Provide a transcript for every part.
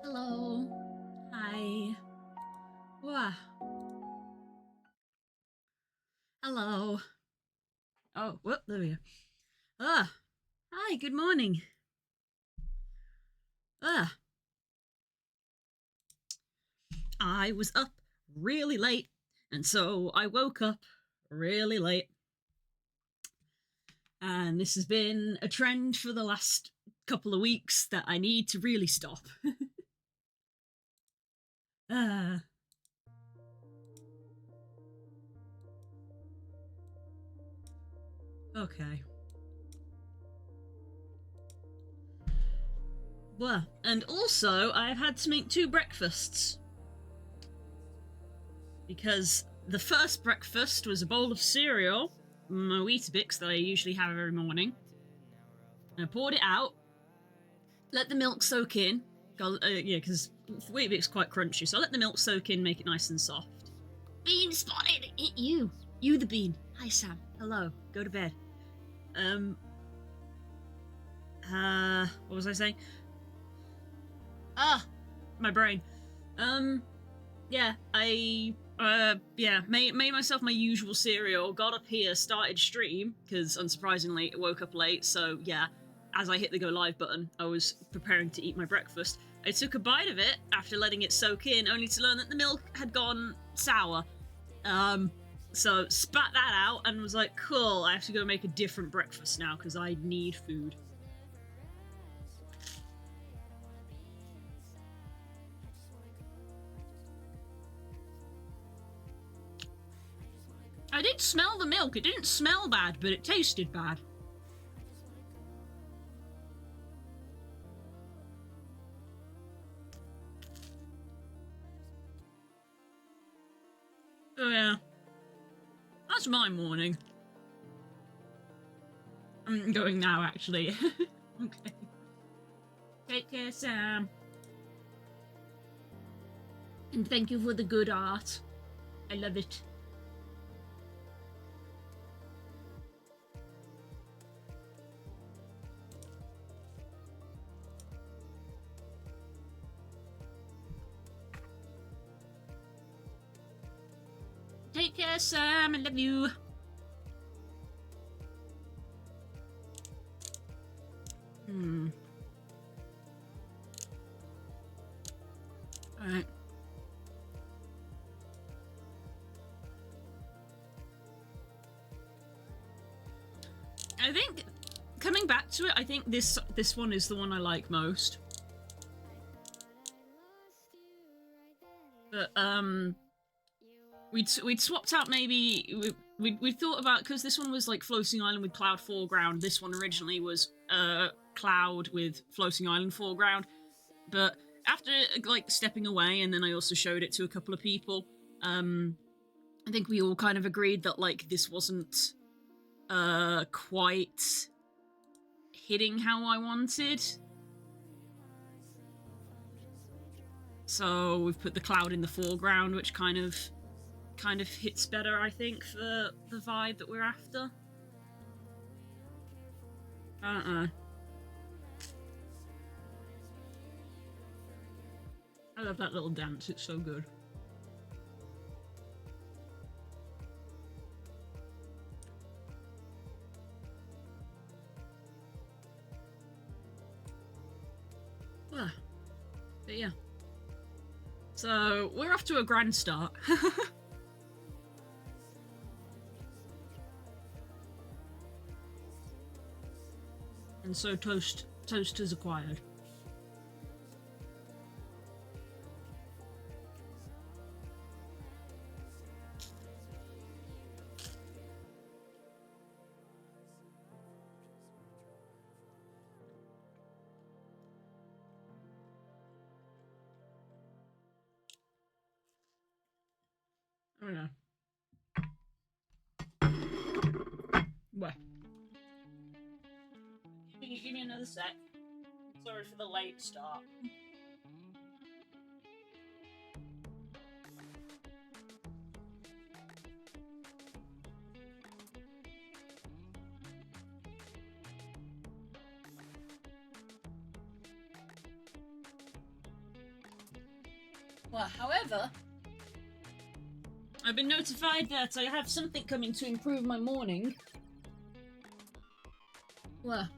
Hello. Hi. Wah. Hello. Oh, whoop, there we go. Ah. Hi, good morning. Ah. I was up really late, and so I woke up really late. And this has been a trend for the last couple of weeks that I need to really stop. Ah. Okay. Well, and also I've had to make two breakfasts. Because the first breakfast was a bowl of cereal, my Weetabix that I usually have every morning. And I poured it out, let the milk soak in. Yeah, because Weetabix quite crunchy, so I let the milk soak in, make it nice and soft. Bean spotted! You! You the bean. Hi, Sam. Hello. Go to bed. What was I saying? Ah! My brain. Yeah, made myself my usual cereal, got up here, started stream, because unsurprisingly, I woke up late, so yeah, as I hit the go live button, I was preparing to eat my breakfast. I took a bite of it after letting it soak in, only to learn that the milk had gone sour. So spat that out and was like, cool, I have to go make a different breakfast now, because I need food. I did smell the milk. It didn't smell bad, but it tasted bad. Oh yeah. That's my morning. I'm going now, actually. Okay. Take care, Sam. And thank you for the good art. I love it. Take care, Sam. I love you. Alright. I think, coming back to it, I think this one is the one I like most. But, we'd swapped out maybe... We'd thought about, because this one was like Floating Island with Cloud foreground, this one originally was Cloud with Floating Island foreground. But after like stepping away, and then I also showed it to a couple of people, I think we all kind of agreed that like this wasn't quite hitting how I wanted. So we've put the Cloud in the foreground, which kind of hits better, I think, for the vibe that we're after. I love that little dance, it's so good. But yeah. So we're off to a grand start. And so toast is acquired. Oh yeah. What? Give me another sec. Sorry for the late start. Well, however, I've been notified that I have something coming to improve my morning. Well,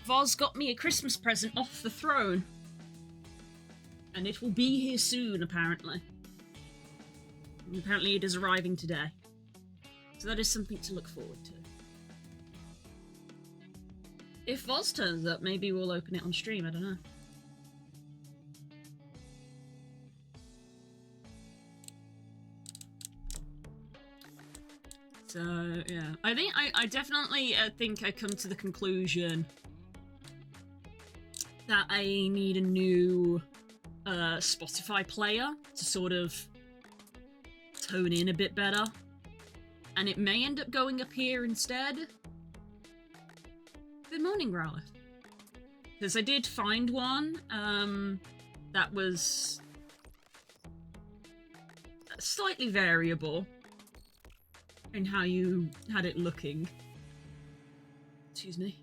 Voz got me a Christmas present off the throne. And it will be here soon, apparently. And apparently it is arriving today. So that is something to look forward to. If Voz turns up, maybe we'll open it on stream, I don't know. So, yeah. I think I definitely think I come to the conclusion that I need a new Spotify player to sort of tone in a bit better. And it may end up going up here instead. Good morning, Growler. Because I did find one that was slightly variable in how you had it looking. Excuse me.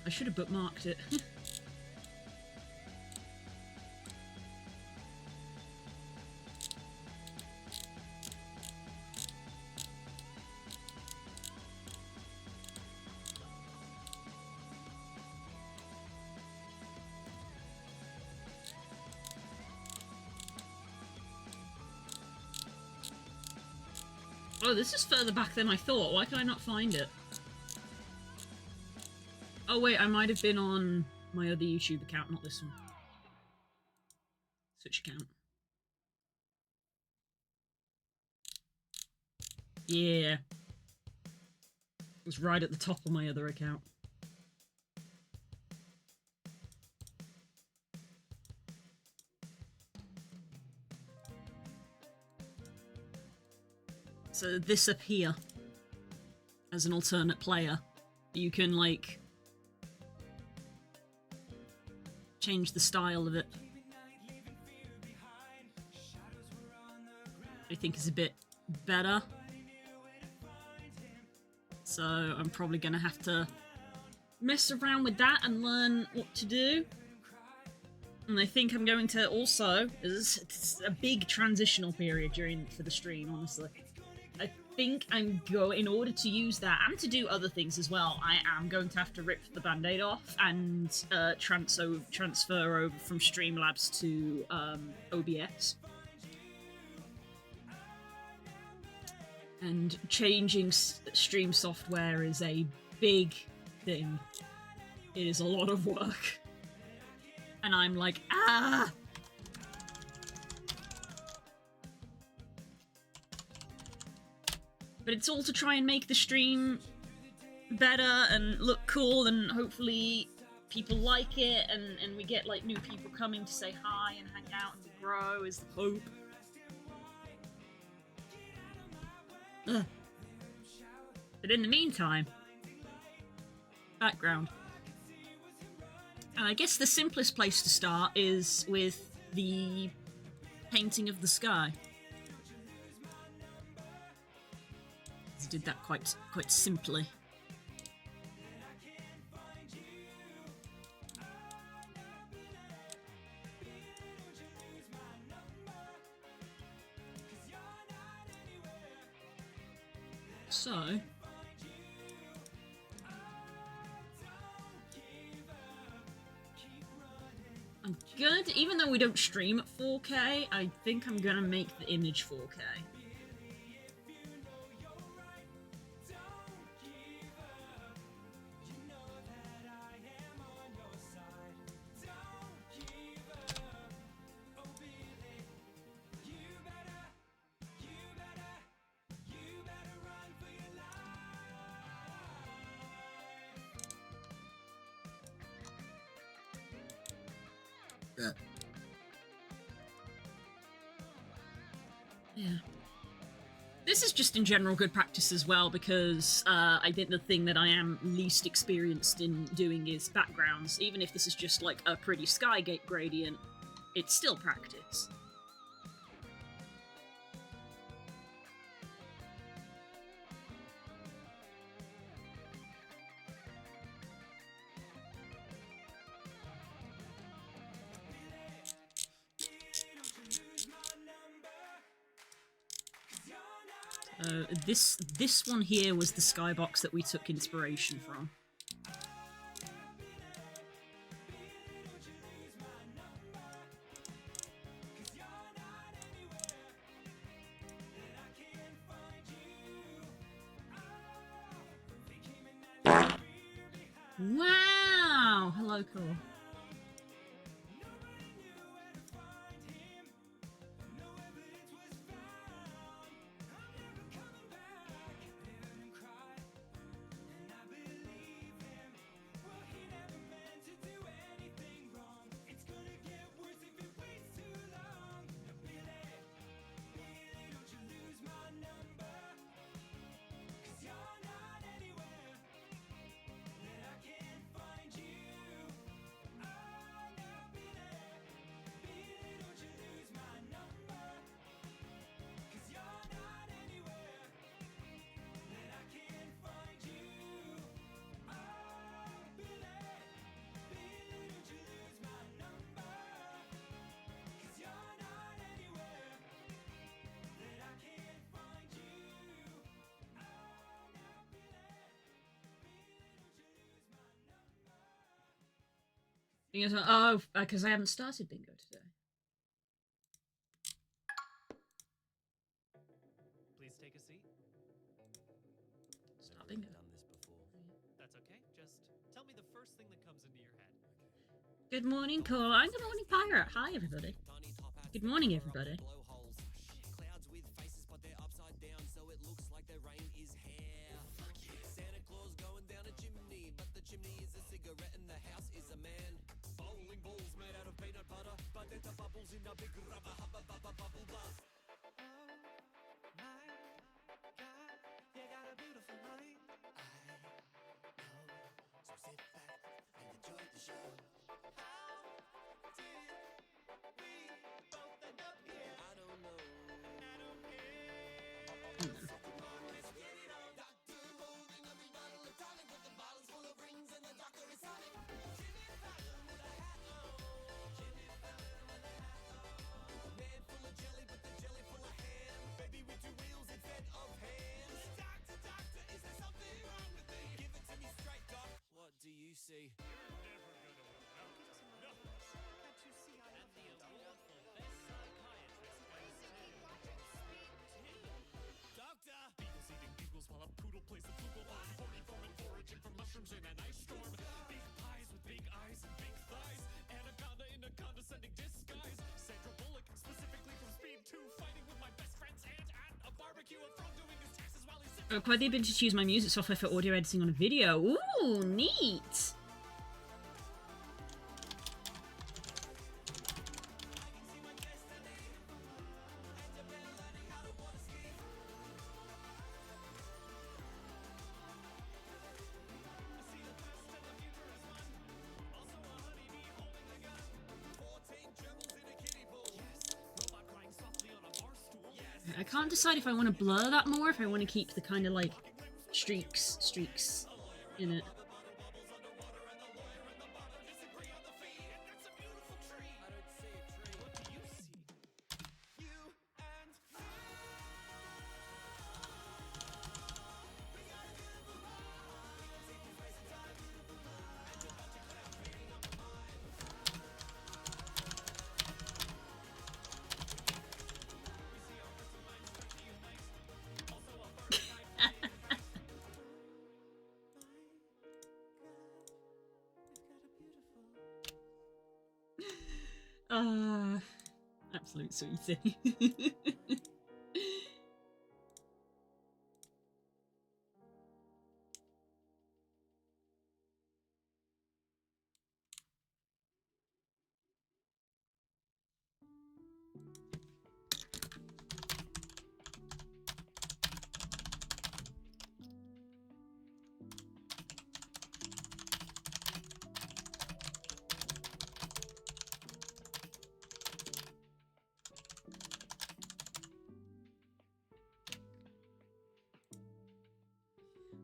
I should have bookmarked it. Oh, this is further back than I thought. Why can I not find it? Oh wait, I might have been on my other YouTube account, not this one. Switch account. Yeah. It was right at the top of my other account. So this up here, as an alternate player, you can like change the style of it. I think is a bit better. So I'm probably gonna have to mess around with that and learn what to do. And I think I'm going to also, it's a big transitional period for the stream, honestly. I think I'm going, in order to use that and to do other things as well, I am going to have to rip the band-aid off and transfer over from Streamlabs to OBS. And changing stream software is a big thing. It is a lot of work. And I'm like, ah! But it's all to try and make the stream better and look cool, and hopefully people like it, and we get like new people coming to say hi and hang out and grow is the hope. Ugh. But in the meantime, background. And I guess the simplest place to start is with the painting of the sky. I did that quite simply. So I'm good, even though we don't stream at 4K, I think I'm gonna make the image 4K. This is just in general good practice as well, because I think the thing that I am least experienced in doing is backgrounds. Even if this is just like a pretty Skygate gradient, it's still practice. This one here was the skybox that we took inspiration from. Wow! Hello, Cole. Oh, because I haven't started bingo today. Please take a seat. Start bingo. Done this before. That's okay. Just tell me the first thing that comes into your head. Good morning, Cole. And good morning, Pirate. Hi, everybody. Good morning, everybody. Clouds with faces, but they're upside down, so it looks like the rain is hair. Santa Claus going down a chimney, but the chimney is a cigarette and the house is a man. Bowling balls made out of peanut butter, but they're the bubbles in a big rubber hubba bubba bubble buzz. Oh my God, you got a beautiful mind. I know, so sit back and enjoy the show. How did we both end up here? I don't know. I don't care. So come on, let's get it on. Doctor holding a big bottle of tonic with the bottles full of rings and the doctor is Sonic. Jimmy Fallon with a hat on. Jimmy Fallon with a hat on. Man full of jelly, but the jelly full of ham. Baby with two wheels instead of hands. Doctor, doctor, is there something wrong with me? Give it to me straight, doc. What do you see? Doctor! Beagles eating beagles while a poodle plays the flugelhorn. Foraging, foraging for mushrooms in an ice storm. Big pies with big eyes and big thighs. Anaconda in a condescending disguise. Sandra Bullock, specifically from Speed 2, fighting with my best friend's aunt at a barbecue. A frog doing his taxes while he's sitting. Quite the ability to use my music software for audio editing on a video. Ooh, neat! I can't decide if I want to blur that more, if I want to keep the kind of like streaks in it. Absolute sweetie.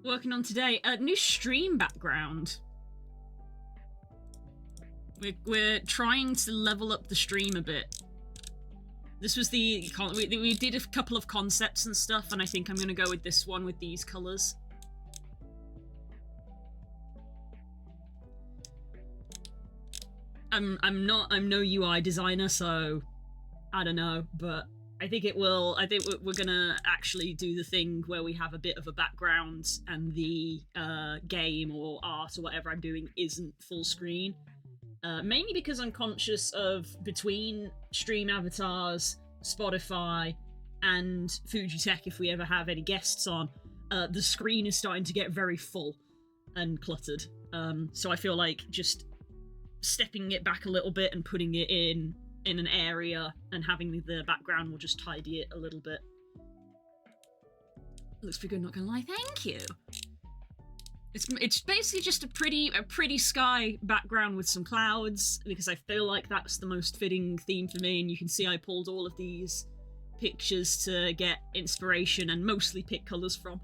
working on today? A new stream background. We're trying to level up the stream a bit. This was we did a couple of concepts and stuff, and I think I'm gonna go with this one with these colors. I'm no UI designer, so I don't know, but I think it will. I think we're gonna actually do the thing where we have a bit of a background and the game or art or whatever I'm doing isn't full screen. Mainly because I'm conscious of between stream avatars, Spotify, and Fujitech, if we ever have any guests on, the screen is starting to get very full and cluttered. So I feel like just stepping it back a little bit and putting it in an area and having the background will just tidy it a little bit. Looks pretty good, not gonna lie. Thank you. It's basically just a pretty sky background with some clouds, because I feel like that's the most fitting theme for me, and you can see I pulled all of these pictures to get inspiration and mostly pick colours from.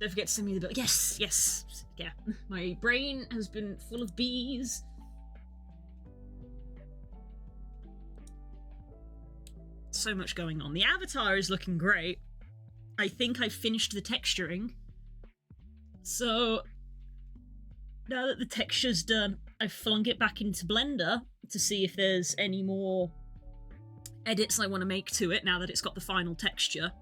Don't forget to send me the bill. Yes, yes, yeah. My brain has been full of bees. So much going on. The avatar is looking great. I think I finished the texturing. So now that the texture's done, I've flung it back into Blender to see if there's any more edits I want to make to it now that it's got the final texture.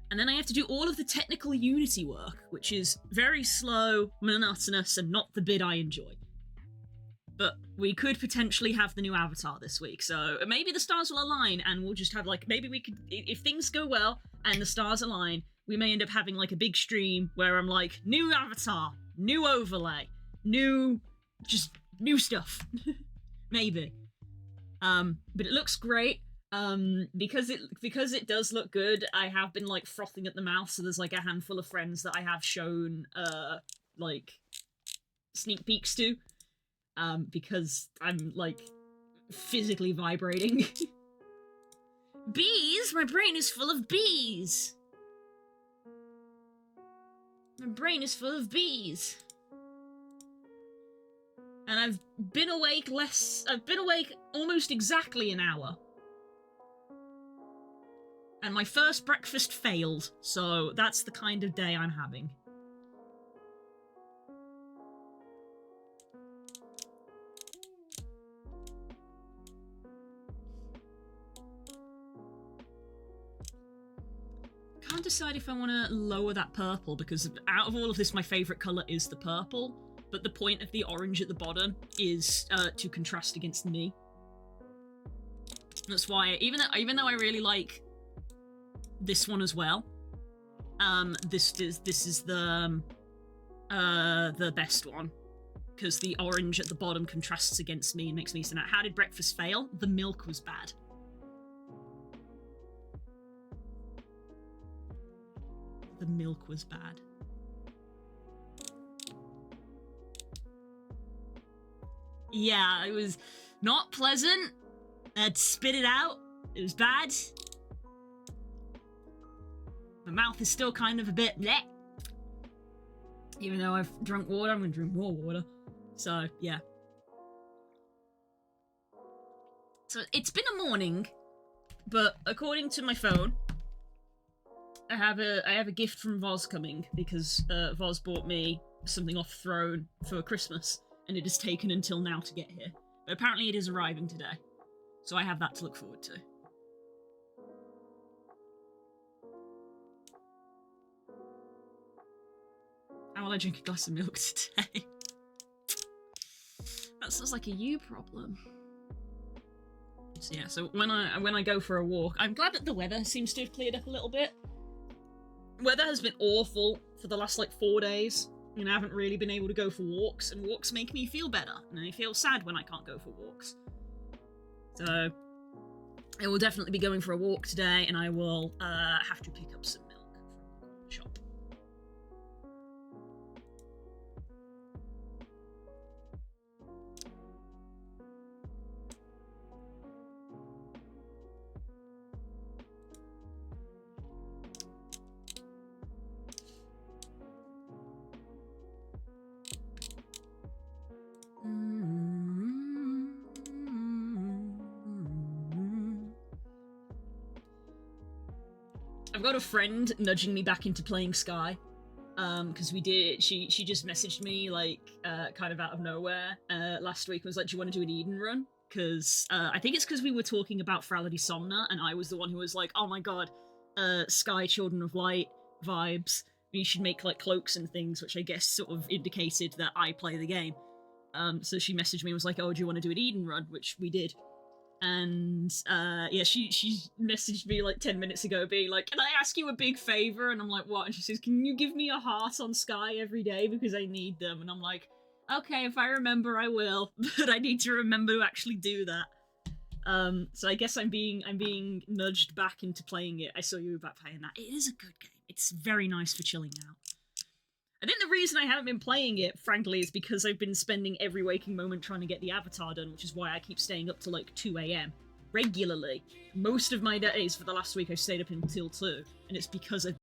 And then I have to do all of the technical Unity work, which is very slow, monotonous, and not the bit I enjoy. But we could potentially have the new avatar this week, so maybe the stars will align and we'll just have, like, maybe we could, if things go well and the stars align, we may end up having, like, a big stream where I'm like, new avatar, new overlay, just new stuff. Maybe. But it looks great. Because it does look good, I have been, like, frothing at the mouth, so there's, like, a handful of friends that I have shown, like, sneak peeks to. Because I'm, like, physically vibrating. Bees? My brain is full of bees! My brain is full of bees. And I've been awake almost exactly an hour. And my first breakfast failed, so that's the kind of day I'm having. Can't decide if I want to lower that purple, because out of all of this, my favourite colour is the purple, but the point of the orange at the bottom is to contrast against me. That's why, even though I really like this one as well, this is the best one, because the orange at the bottom contrasts against me and makes me stand out. How did breakfast fail? The milk was bad. The milk was bad. Yeah, it was not pleasant. I'd spit it out. It was bad. My mouth is still kind of a bit bleh. Even though I've drunk water, I'm gonna drink more water. So, yeah. So, it's been a morning, but according to my phone, I have a gift from Voz coming, because Voz bought me something off Throne for Christmas, and it has taken until now to get here. But apparently it is arriving today, so I have that to look forward to. How will I drink a glass of milk today? That sounds like a you problem. So yeah, so when I go for a walk, I'm glad that the weather seems to have cleared up a little bit. Weather has been awful for the last, like, 4 days, and I haven't really been able to go for walks, and walks make me feel better, and I feel sad when I can't go for walks. So, I will definitely be going for a walk today, and I will have to pick up some milk from the shop. I've got a friend nudging me back into playing Sky. Because she just messaged me, like, kind of out of nowhere, last week and was like, do you want to do an Eden run? Because, I think it's because we were talking about Frality Somna, and I was the one who was like, oh my god, Sky Children of Light vibes. You should make, like, cloaks and things, which I guess sort of indicated that I play the game. So she messaged me and was like, oh, do you want to do an Eden run? Which we did. And yeah, she messaged me like 10 minutes ago being like, can I ask you a big favor? And I'm like, what? And she says, can you give me a heart on Sky every day because I need them? And I'm like, okay, if I remember I will, but I need to remember to actually do that. So I guess I'm being nudged back into playing it. I saw you about playing that. It is a good game. It's very nice for chilling out. I think the reason I haven't been playing it, frankly, is because I've been spending every waking moment trying to get the avatar done, which is why I keep staying up to like 2 a.m. regularly. Most of my days for the last week I've stayed up until 2, and it's because I've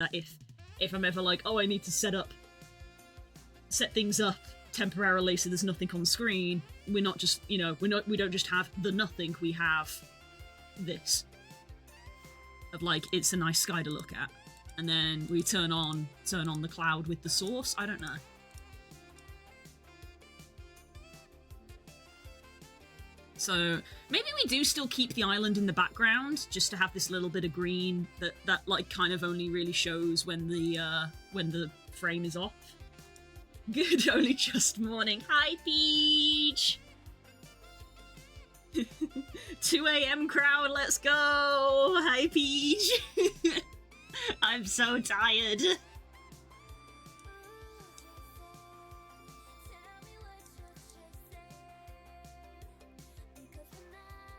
that if I'm ever like, oh, I need to set things up temporarily so there's nothing on screen, we're not just, we don't just have the nothing, we have this. Of like, it's a nice sky to look at. And then we turn on the cloud with the source. I don't know. So maybe we do still keep the island in the background just to have this little bit of green that like kind of only really shows when the frame is off. Good, only just morning. Hi, Peach! 2 a.m. crowd, let's go! Hi, Peach! I'm so tired.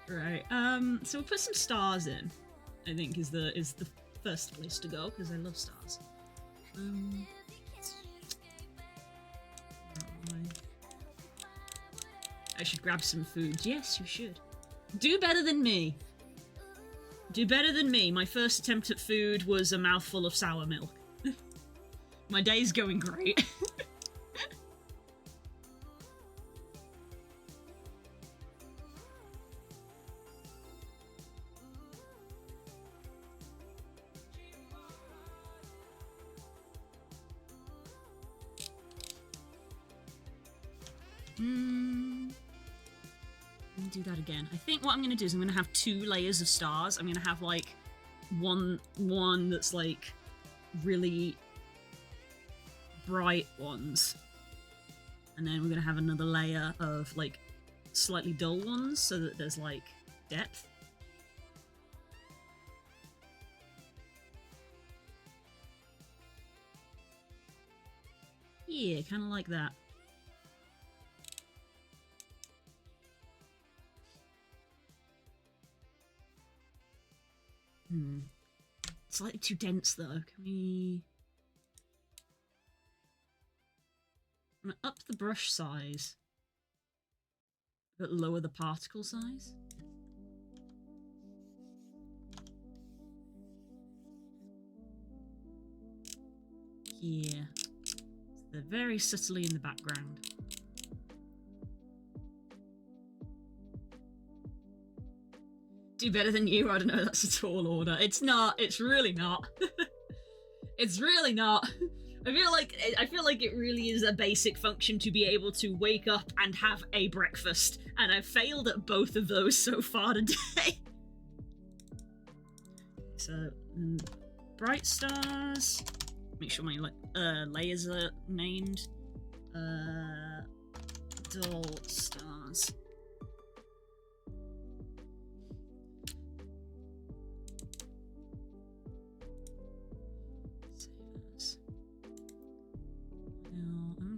Right, so we'll put some stars in, I think is the first place to go because I love stars. Where am I should grab some food. Yes, you should. Do better than me. Do better than me. My first attempt at food was a mouthful of sour milk. My day's going great. Let me do that again. I think what I'm going to do is I'm going to have 2 layers of stars. I'm going to have, like, one that's, like, really bright ones. And then we're going to have another layer of, like, slightly dull ones so that there's, like, depth. Yeah, kind of like that. Slightly too dense though. Can we... I'm gonna up the brush size, but lower the particle size. Yeah. So they're very subtly in the background. Do better than you? I don't know, that's a tall order. It's not. It's really not. It's really not. I feel like it really is a basic function to be able to wake up and have a breakfast, and I've failed at both of those so far today. So, bright stars. Make sure my layers are named. Dull stars.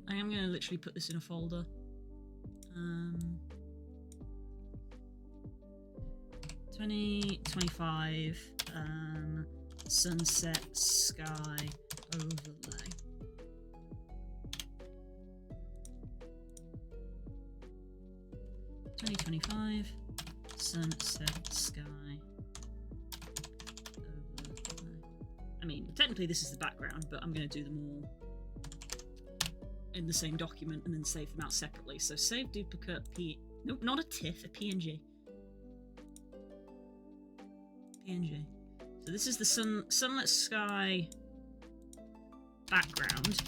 I am going to literally put this in a folder. 2025 sunset sky overlay. Sunset sky overlay. I mean, technically this is the background, but I'm going to do them all in the same document and then save them out separately. So save duplicate nope, not a TIFF, a PNG. PNG. So this is the sunlit sky background.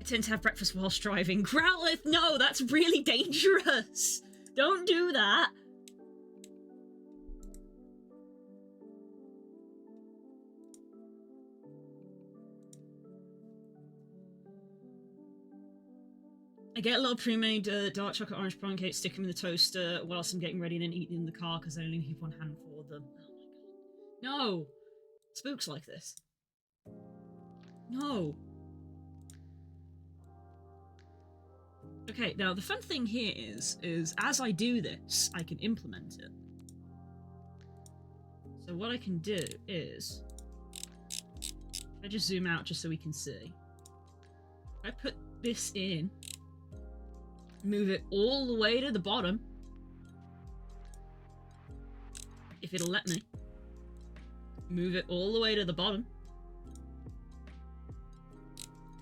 I tend to have breakfast whilst driving. Growlithe, no, that's really dangerous. Don't do that. I get a lot of pre-made dark chocolate orange pancakes, stick them in the toaster whilst I'm getting ready and then eat them in the car because I only keep one hand for them. Oh my god. No! Spooks like this. No. Okay, now the fun thing here is as I do this, I can implement it. So what I can do is, I just zoom out just so we can see. I put this in, move it all the way to the bottom, if it'll let me. Move it all the way to the bottom.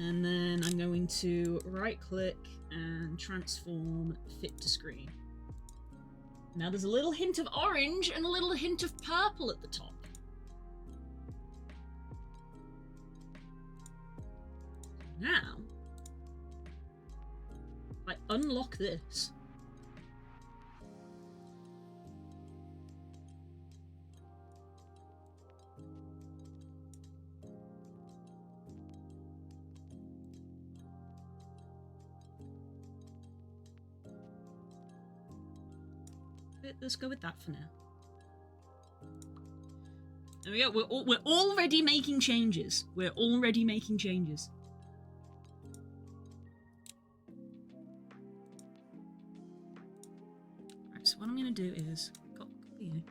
And then I'm going to right click and transform fit to screen. Now there's a little hint of orange and a little hint of purple at the top. Now, if I unlock this, let's go with that for now. There we go. We're already making changes. We're already making changes. So what I'm going to do is copy you.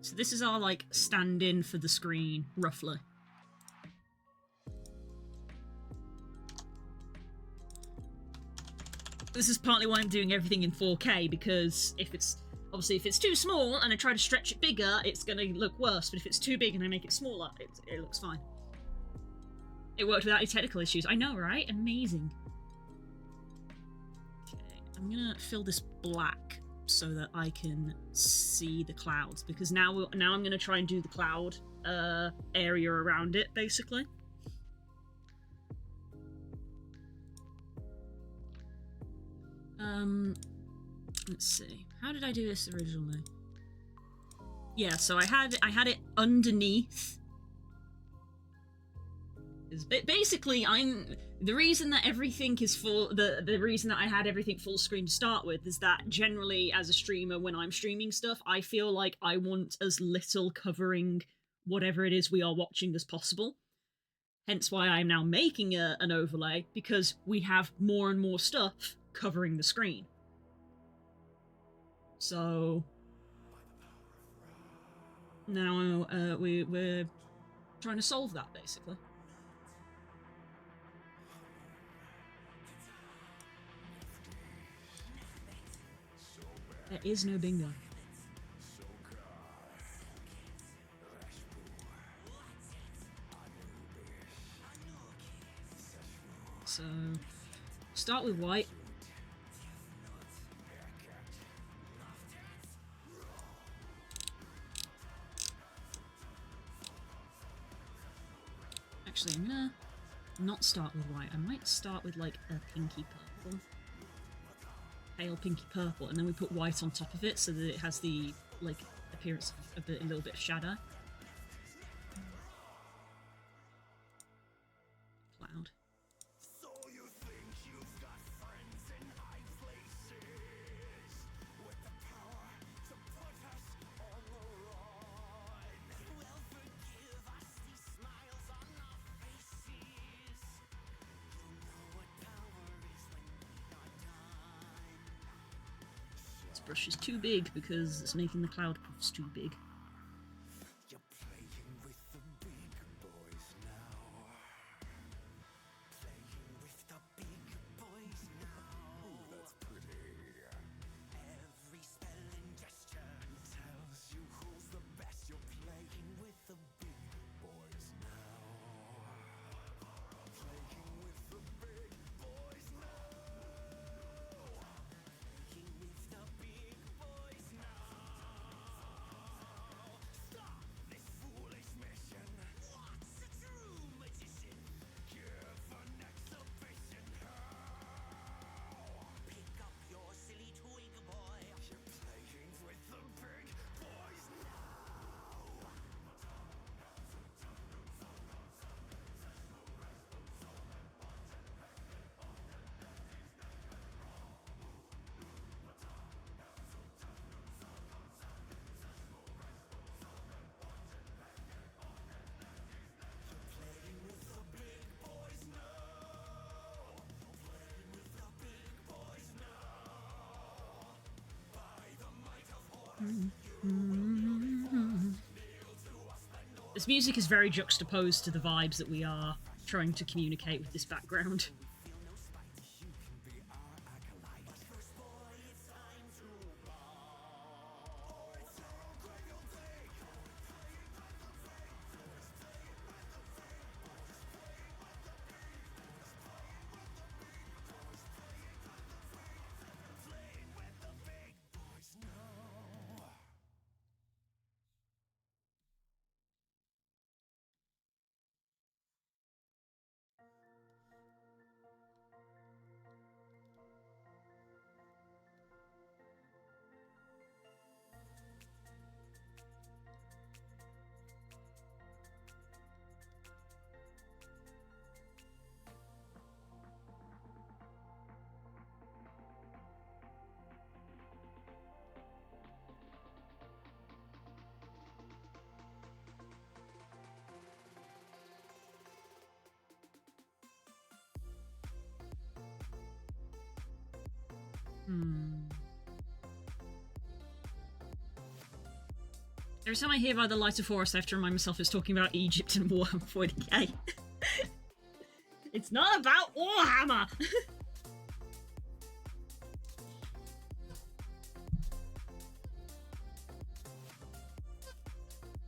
So this is our, like, stand-in for the screen, roughly. This is partly why I'm doing everything in 4K, because if it's too small and I try to stretch it bigger, it's going to look worse, but if it's too big and I make it smaller, it looks fine. It worked without any technical issues. I know, right? Amazing. Okay, I'm going to fill this black so that I can see the clouds, because now I'm going to try and do the cloud area around it, basically. Let's see. How did I do this originally? Yeah, so I had it underneath. Basically, the reason that everything is full. The reason that I had everything full screen to start with is that generally, as a streamer, when I'm streaming stuff, I feel like I want as little covering whatever it is we are watching as possible. Hence why I'm now making an overlay, because we have more and more stuff covering the screen. So now we're trying to solve that, basically. There is no bingo. So, start with white. Actually, I'm gonna not start with white. I might start with, like, a pinky purple. Pale pinky purple, and then we put white on top of it so that it has the, like, appearance of a little bit of shadow. Cloud. So you think you've got friends in high places with the power to put us on the run? Well, forgive us these smiles on our faces. You know what power is when we are done. This brush is too big because it's making the cloud puffs too big. You're playing with the big boys now. Playing with the big boys now. Ooh, that's pretty. Every spell and gesture tells you who's the best. You're playing with the big boys now. Playing with the big boys now. Playing with the big boys now. Stop this foolish mission. What's a true magician? Give an exhibition how. Pick up your silly twig, boy. You're playing with the big boys now. Playing with the big boys now. Playing with the big boys now. By the might of horse. This music is very juxtaposed to the vibes that we are trying to communicate with this background. Every time I hear about the Light of Horus, I have to remind myself it's talking about Egypt and Warhammer 40k. It's not about Warhammer!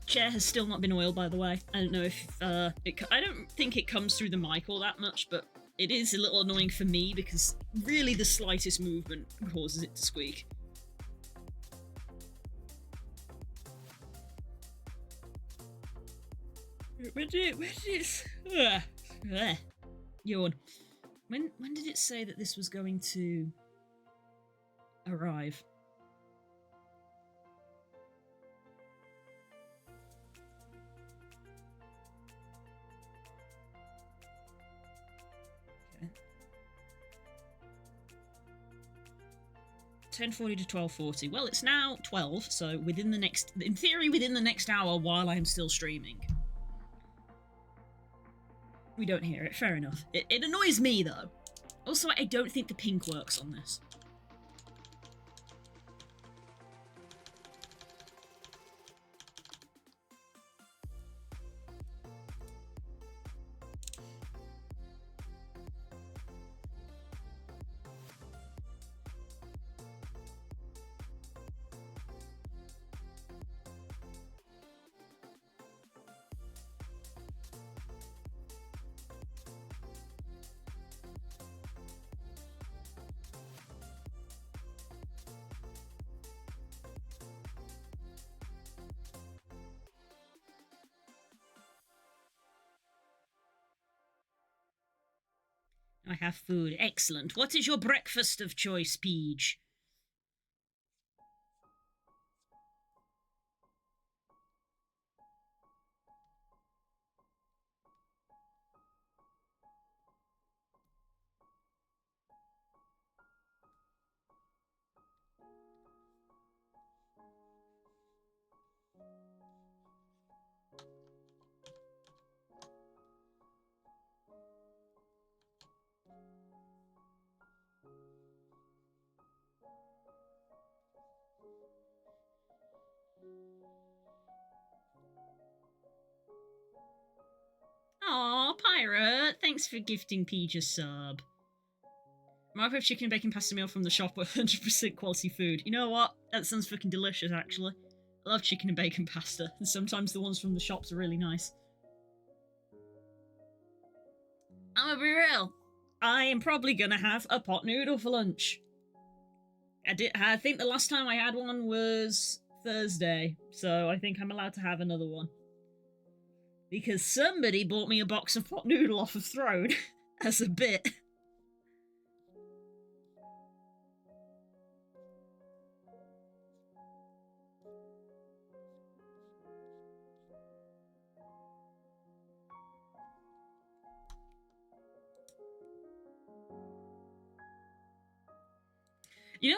Chair has still not been oiled, by the way. I don't know if I don't think it comes through the mic all that much, but it is a little annoying for me because really the slightest movement causes it to squeak. When did it yawn. When did it say that this was going to arrive? Okay. 10:40 to 12:40. Well, it's now 12, so in theory, within the next hour while I'm still streaming. We don't hear it, fair enough. It annoys me, though. Also, I don't think the pink works on this. I have food. Excellent. What is your breakfast of choice, Peach? Aw, Pirate, thanks for gifting Peach a sub. Microwave chicken and bacon pasta meal from the shop with 100% quality food. You know what? That sounds fucking delicious, actually. I love chicken and bacon pasta, and sometimes the ones from the shops are really nice. I'm gonna be real. I am probably gonna have a pot noodle for lunch. I think the last time I had one was Thursday, so I think I'm allowed to have another one. Because somebody bought me a box of pot noodle off of Throne as a bit. You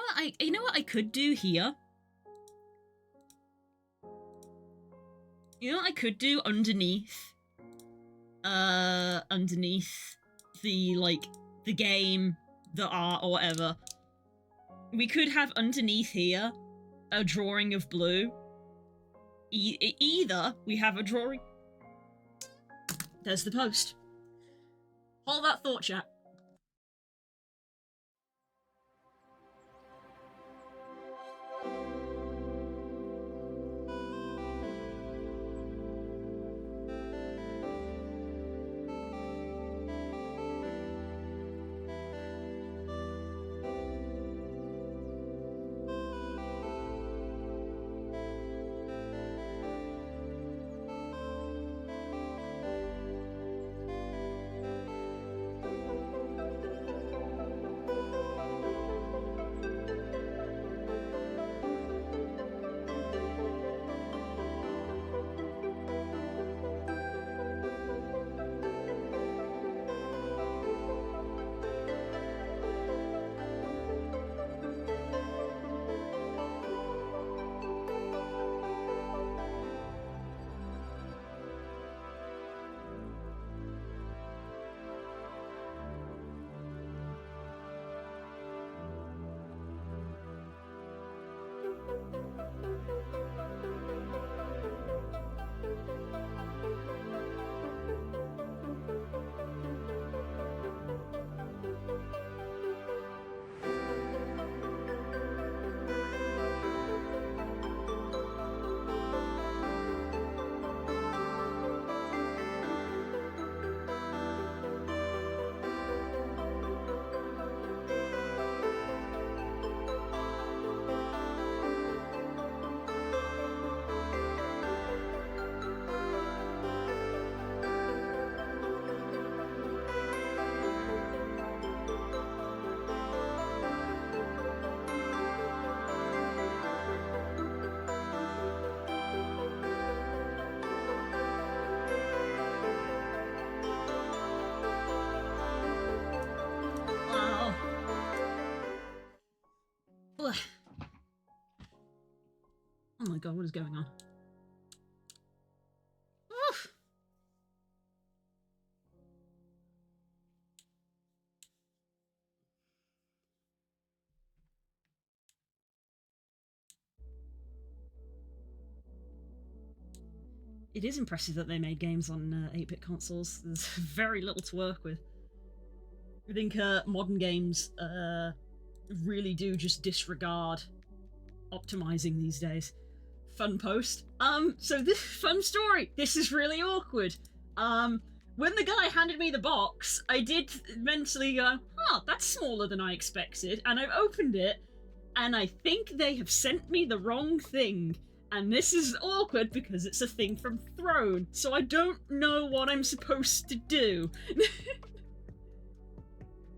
know what I could do here? You know what I could do underneath the game, the art or whatever. We could have underneath here a drawing of Blue. Either we have a drawing. There's the post. Hold that thought, chat. Wow. Ugh. Oh my god, what is going on? Oof. It is impressive that they made games on 8-bit consoles. There's very little to work with. I think modern games really do just disregard optimizing these days. Fun post. So this fun story. This is really awkward. When the guy handed me the box, I did mentally go, "Huh, that's smaller than I expected," and I've opened it, and I think they have sent me the wrong thing. And this is awkward because it's a thing from Throne, so I don't know what I'm supposed to do.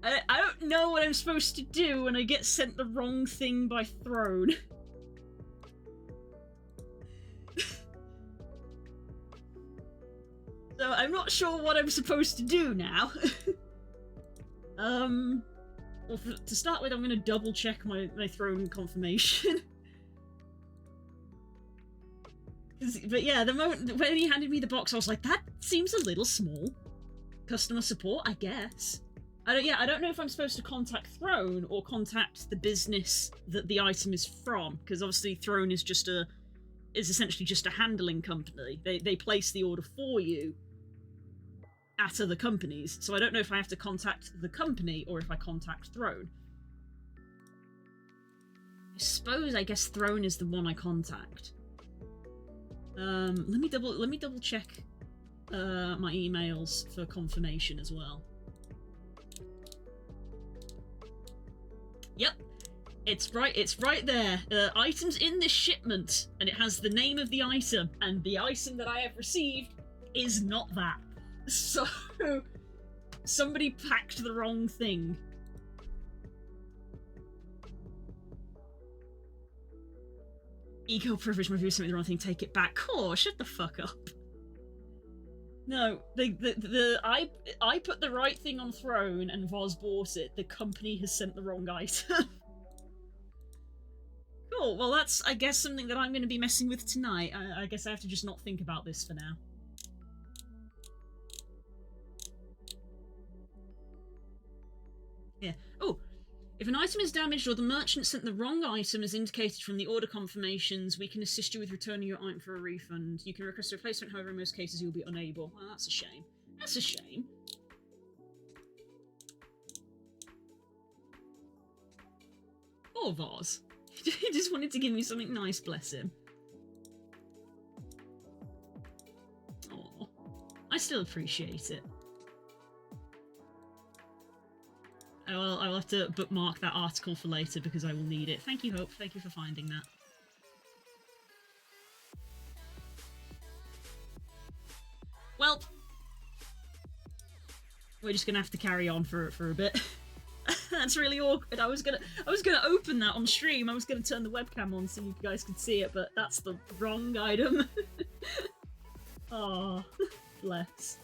I don't know what I'm supposed to do when I get sent the wrong thing by Throne. So I'm not sure what I'm supposed to do now. Well, to start with, I'm going to double check my Throne confirmation. But yeah, the moment when he handed me the box, I was like, that seems a little small. Customer support, I guess. I don't know if I'm supposed to contact Throne or contact the business that the item is from, because obviously Throne is essentially just a handling company. They place the order for you at other companies, so I don't know if I have to contact the company or if I contact Throne. I guess Throne is the one I contact. Let me double check my emails for confirmation as well. Yep, it's right there. Items in this shipment, and it has the name of the item, and the item that I have received is not that. So somebody packed the wrong thing. Ego privilege, my view something the wrong thing, take it back. Cool, shut the fuck up. No, I put the right thing on Throne and Voz bought it. The company has sent the wrong item. Cool, well that's, I guess, something that I'm going to be messing with tonight. I guess I have to just not think about this for now. Yeah. Oh, if an item is damaged or the merchant sent the wrong item as indicated from the order confirmations, we can assist you with returning your item for a refund. You can request a replacement, however in most cases you'll be unable. Well, that's a shame. That's a shame. Poor Voz. He just wanted to give me something nice, bless him. Aw. I still appreciate it. I'll have to bookmark that article for later because I will need it. Thank you, Hope. Thank you for finding that. Well, we're just gonna have to carry on for a bit. That's really awkward. I was gonna open that on stream. I was gonna turn the webcam on so you guys could see it, but that's the wrong item. Oh, bless.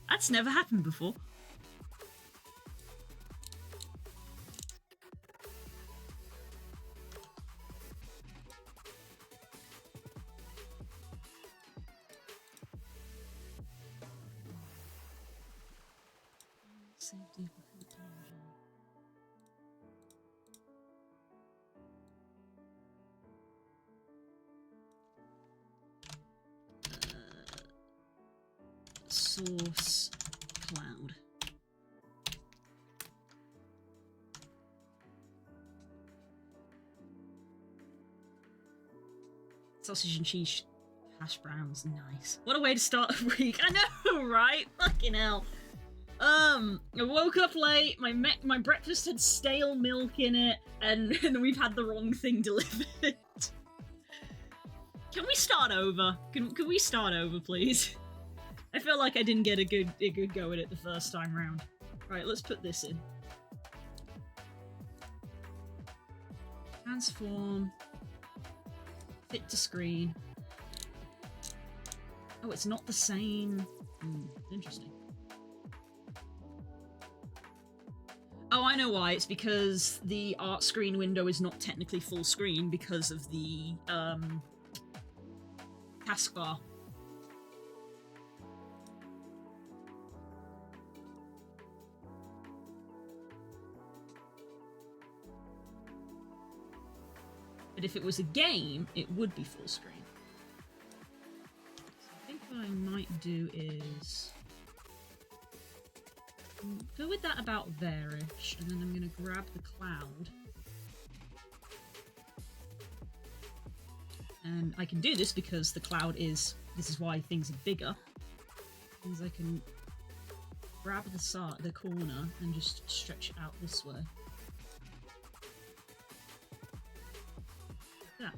That's never happened before. Safety. Source cloud. Sausage and cheese hash browns, nice. What a way to start a week. I know, right? Fucking hell. I woke up late, my breakfast had stale milk in it, and we've had the wrong thing delivered. Can we start over? Can we start over, please? I feel like I didn't get a good go at it the first time round. Right, let's put this in. Transform. Fit to screen. Oh, it's not the same. Interesting. Oh, I know why. It's because the art screen window is not technically full screen because of the taskbar. But if it was a game, it would be full screen. So I think what I might do is go with that about there-ish, and then I'm going to grab the cloud. And I can do this because the cloud is... This is why things are bigger. Means I can grab the corner and just stretch it out this way. Yeah.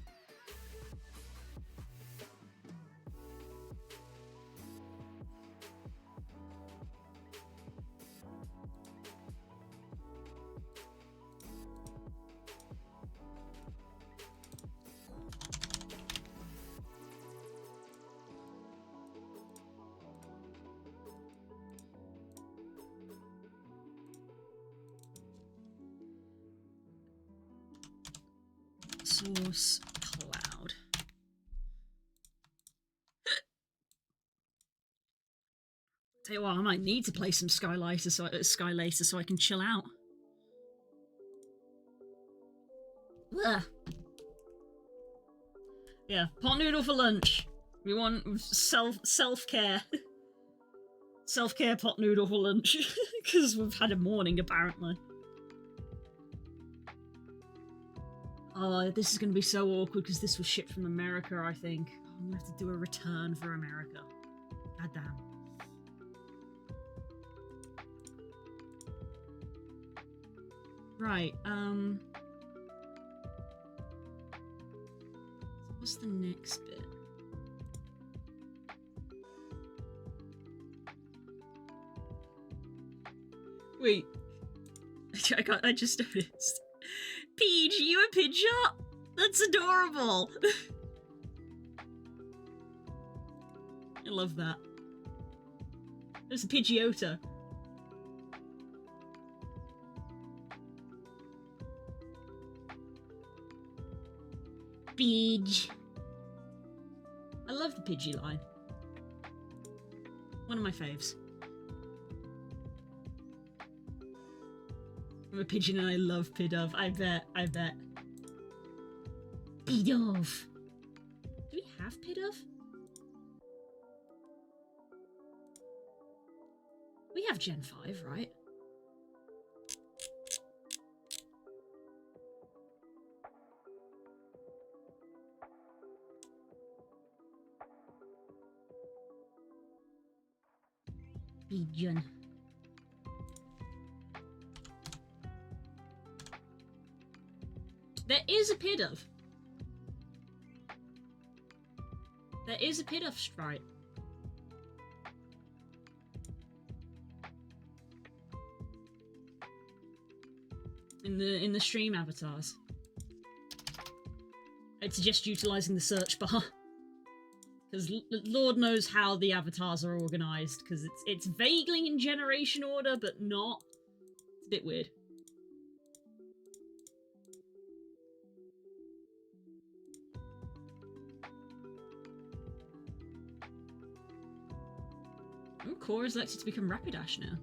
Source cloud. Tell you what, I might need to play some Skylaser so I can chill out. Ugh. Yeah, pot noodle for lunch. We want self-care. Self-care pot noodle for lunch. Because we've had a morning, apparently. Oh, this is going to be so awkward because this was shipped from America, I think. I'm going to have to do a return for America. God damn. Right, what's the next bit? Wait. I just noticed. Peach, you a Pidgeot? That's adorable! I love that. There's a Pidgeotto. Pidge. I love the Pidgey line. One of my faves. I'm a pigeon and I love Pidove. I bet. Pidove. Do we have Pidove? We have Gen 5, right? Pigeon. There is a Pidove. There is a Pidove sprite. In the stream avatars. I'd suggest utilizing the search bar. Because Lord knows how the avatars are organized, because it's vaguely in generation order, but not. It's a bit weird. Oh, Core is elected to become Rapidash now.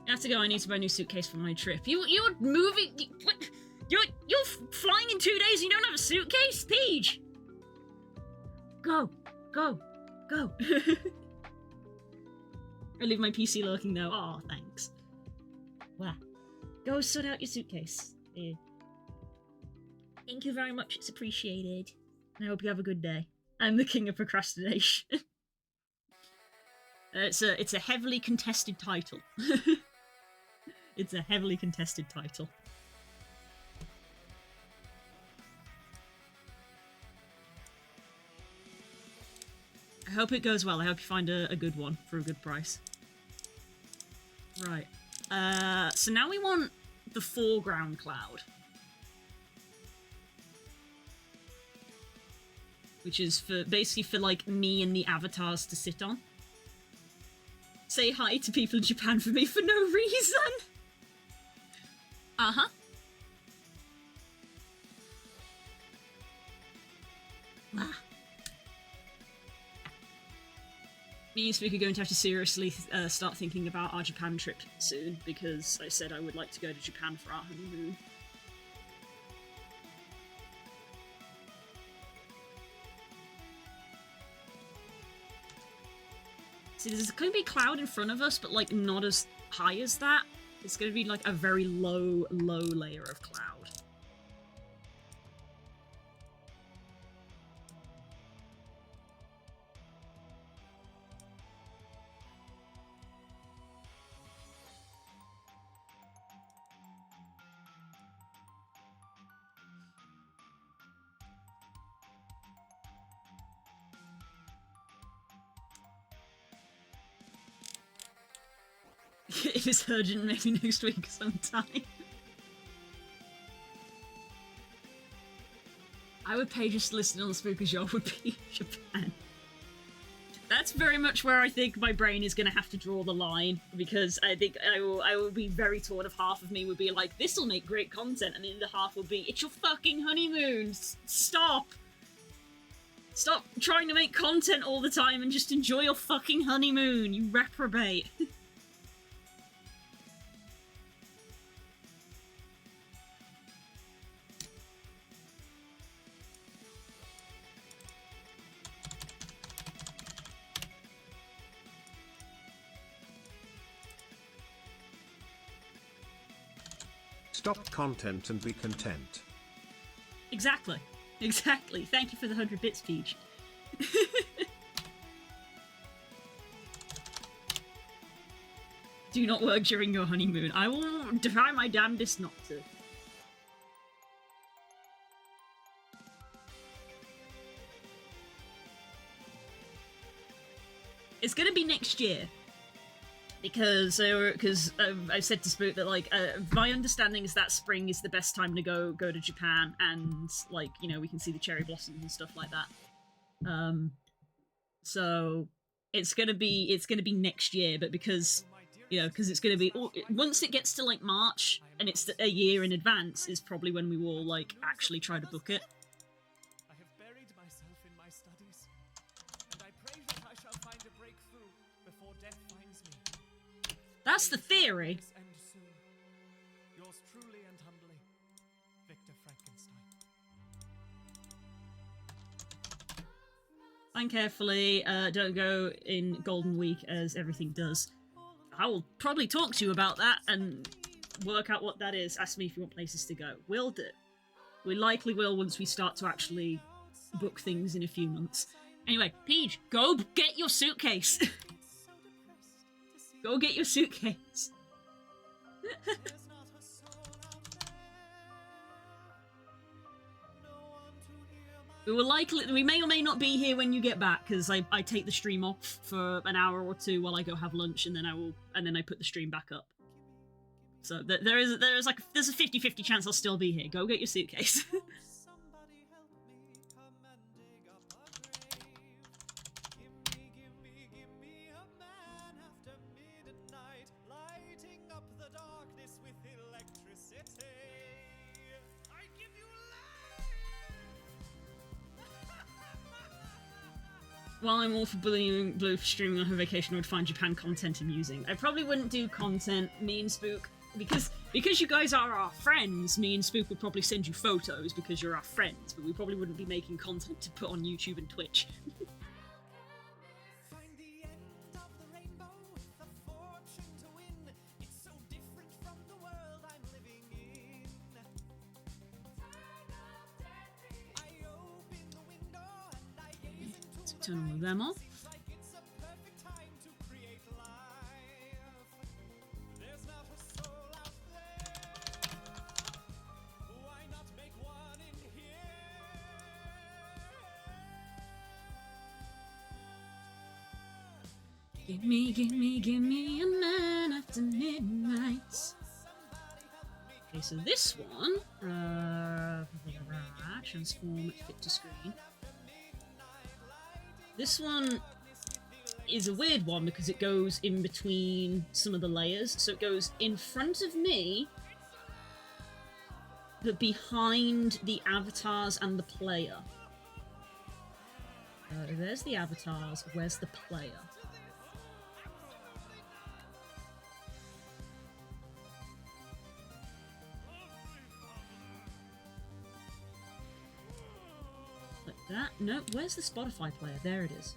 I have to go. I need to buy a new suitcase for my trip. You're moving. What? You're flying in 2 days. And you don't have a suitcase, Peach. Go. I leave my PC lurking though. Oh, thanks. Wow. Go sort out your suitcase. Yeah. Thank you very much, it's appreciated. I hope you have a good day. I'm the king of procrastination. It's a heavily contested title. It's a heavily contested title. I hope it goes well. I hope you find a good one for a good price. Right. So now we want the foreground cloud. Which is basically for like me and the avatars to sit on. Say hi to people in Japan for me for no reason. Uh-huh. Ah. Me and Spook are going to have to seriously start thinking about our Japan trip soon, because I said I would like to go to Japan for our honeymoon. See, there's going to be a cloud in front of us, but, like, not as high as that. It's going to be, like, a very low, low layer of cloud. If it's urgent, maybe next week sometime. I would pay just to listen on the Spook as y'all would be Japan. That's very much where I think my brain is going to have to draw the line, because I think I will be very torn. Of half of me would be like, this will make great content, and the other half will be, it's your fucking honeymoon! Stop! Stop trying to make content all the time and just enjoy your fucking honeymoon, you reprobate. Stop content and be content. Exactly. Exactly. Thank you for the 100 bits, Peach. Do not work during your honeymoon. I will try my damnedest not to. It's gonna be next year. Because I've said to Spook that, like, my understanding is that spring is the best time to go to Japan, and, like, you know, we can see the cherry blossoms and stuff like that. So it's gonna be next year, but because, you know, because it's gonna be once it gets to like March and it's a year in advance is probably when we will like actually try to book it. I have buried myself in my studies, and I pray that I shall find a breakthrough before death finds me. That's the theory. End soon. Yours truly and humbly, Victor Frankenstein. Plan carefully. Don't go in Golden Week as everything does. I will probably talk to you about that and work out what that is. Ask me if you want places to go. Will do. We likely will once we start to actually book things in a few months. Anyway, Peach, go get your suitcase. Go get your suitcase. We may or may not be here when you get back, because I take the stream off for an hour or two while I go have lunch, and then I put the stream back up. So there's a 50-50 chance I'll still be here. Go get your suitcase. Somebody help me, come and dig up a grave. Give me a man after midnight, lighting up the darkness with electricity. I give you While I'm all for blue streaming on her vacation, I would find Japan content amusing. I probably wouldn't do content, me and Spook, because you guys are our friends, me and Spook would probably send you photos because you're our friends, but we probably wouldn't be making content to put on YouTube and Twitch. Find the end of the rainbow with the Turn all of them off. It's a perfect time to create life. There's not a soul out there. Why not make one in here? Give me a man after midnight. Okay, so this one, transform fit to screen. This one is a weird one because it goes in between some of the layers. So it goes in front of me, but behind the avatars and the player. There's the avatars, where's the player? Like that? No, where's the Spotify player? There it is.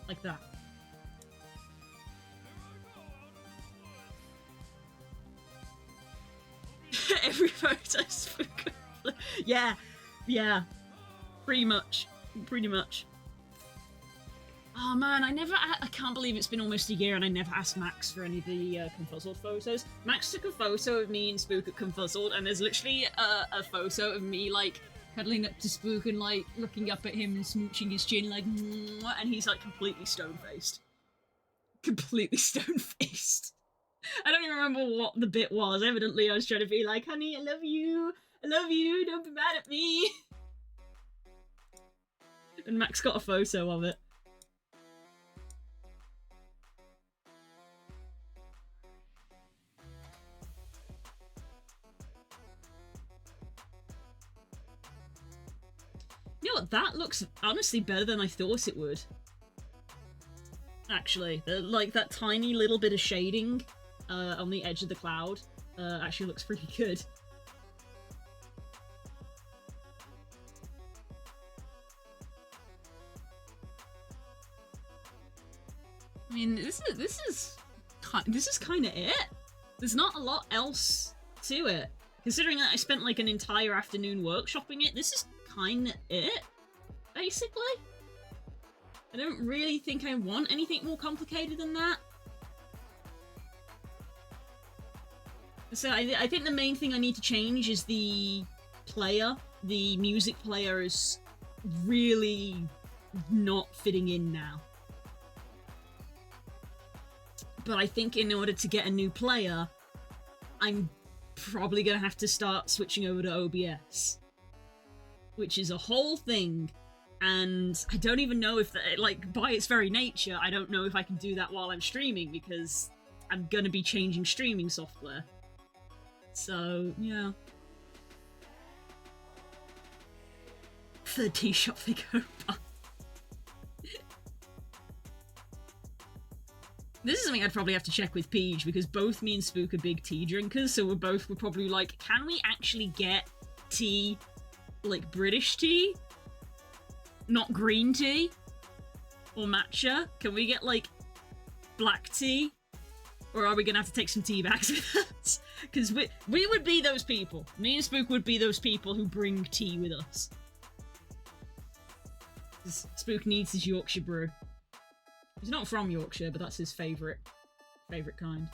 Like that. Every photo spook. Yeah, pretty much. Oh man, I can't believe it's been almost a year and I never asked Max for any of the Confuzzled photos. Max took a photo of me and Spook at Confuzzled, and there's literally a photo of me like cuddling up to Spook and like looking up at him and smooching his chin like, mwah, and he's like completely stone-faced. Completely stone-faced. I don't even remember what the bit was. Evidently I was trying to be like, honey, I love you, don't be mad at me. And Max got a photo of it. You know what, that looks honestly better than I thought it would. Actually, like that tiny little bit of shading on the edge of the cloud actually looks pretty good. I mean, this is kind of it. There's not a lot else to it. Considering that I spent like an entire afternoon workshopping it, this is kind of it, basically. I don't really think I want anything more complicated than that. So I think the main thing I need to change is the player. The music player is really not fitting in now. But I think in order to get a new player, I'm probably going to have to start switching over to OBS. Which is a whole thing. And I don't even know if, like, by its very nature, I don't know if I can do that while I'm streaming, because I'm going to be changing streaming software. So, yeah. Third tea shop they go by. This is something I'd probably have to check with Peach, because both me and Spook are big tea drinkers, so we're probably like, can we actually get tea, like British tea? Not green tea? Or matcha? Can we get, like, black tea? Or are we gonna have to take some tea bags with us? Because we would be those people. Me and Spook would be those people who bring tea with us. 'Cause Spook needs his Yorkshire brew. He's not from Yorkshire, but that's his favourite kind.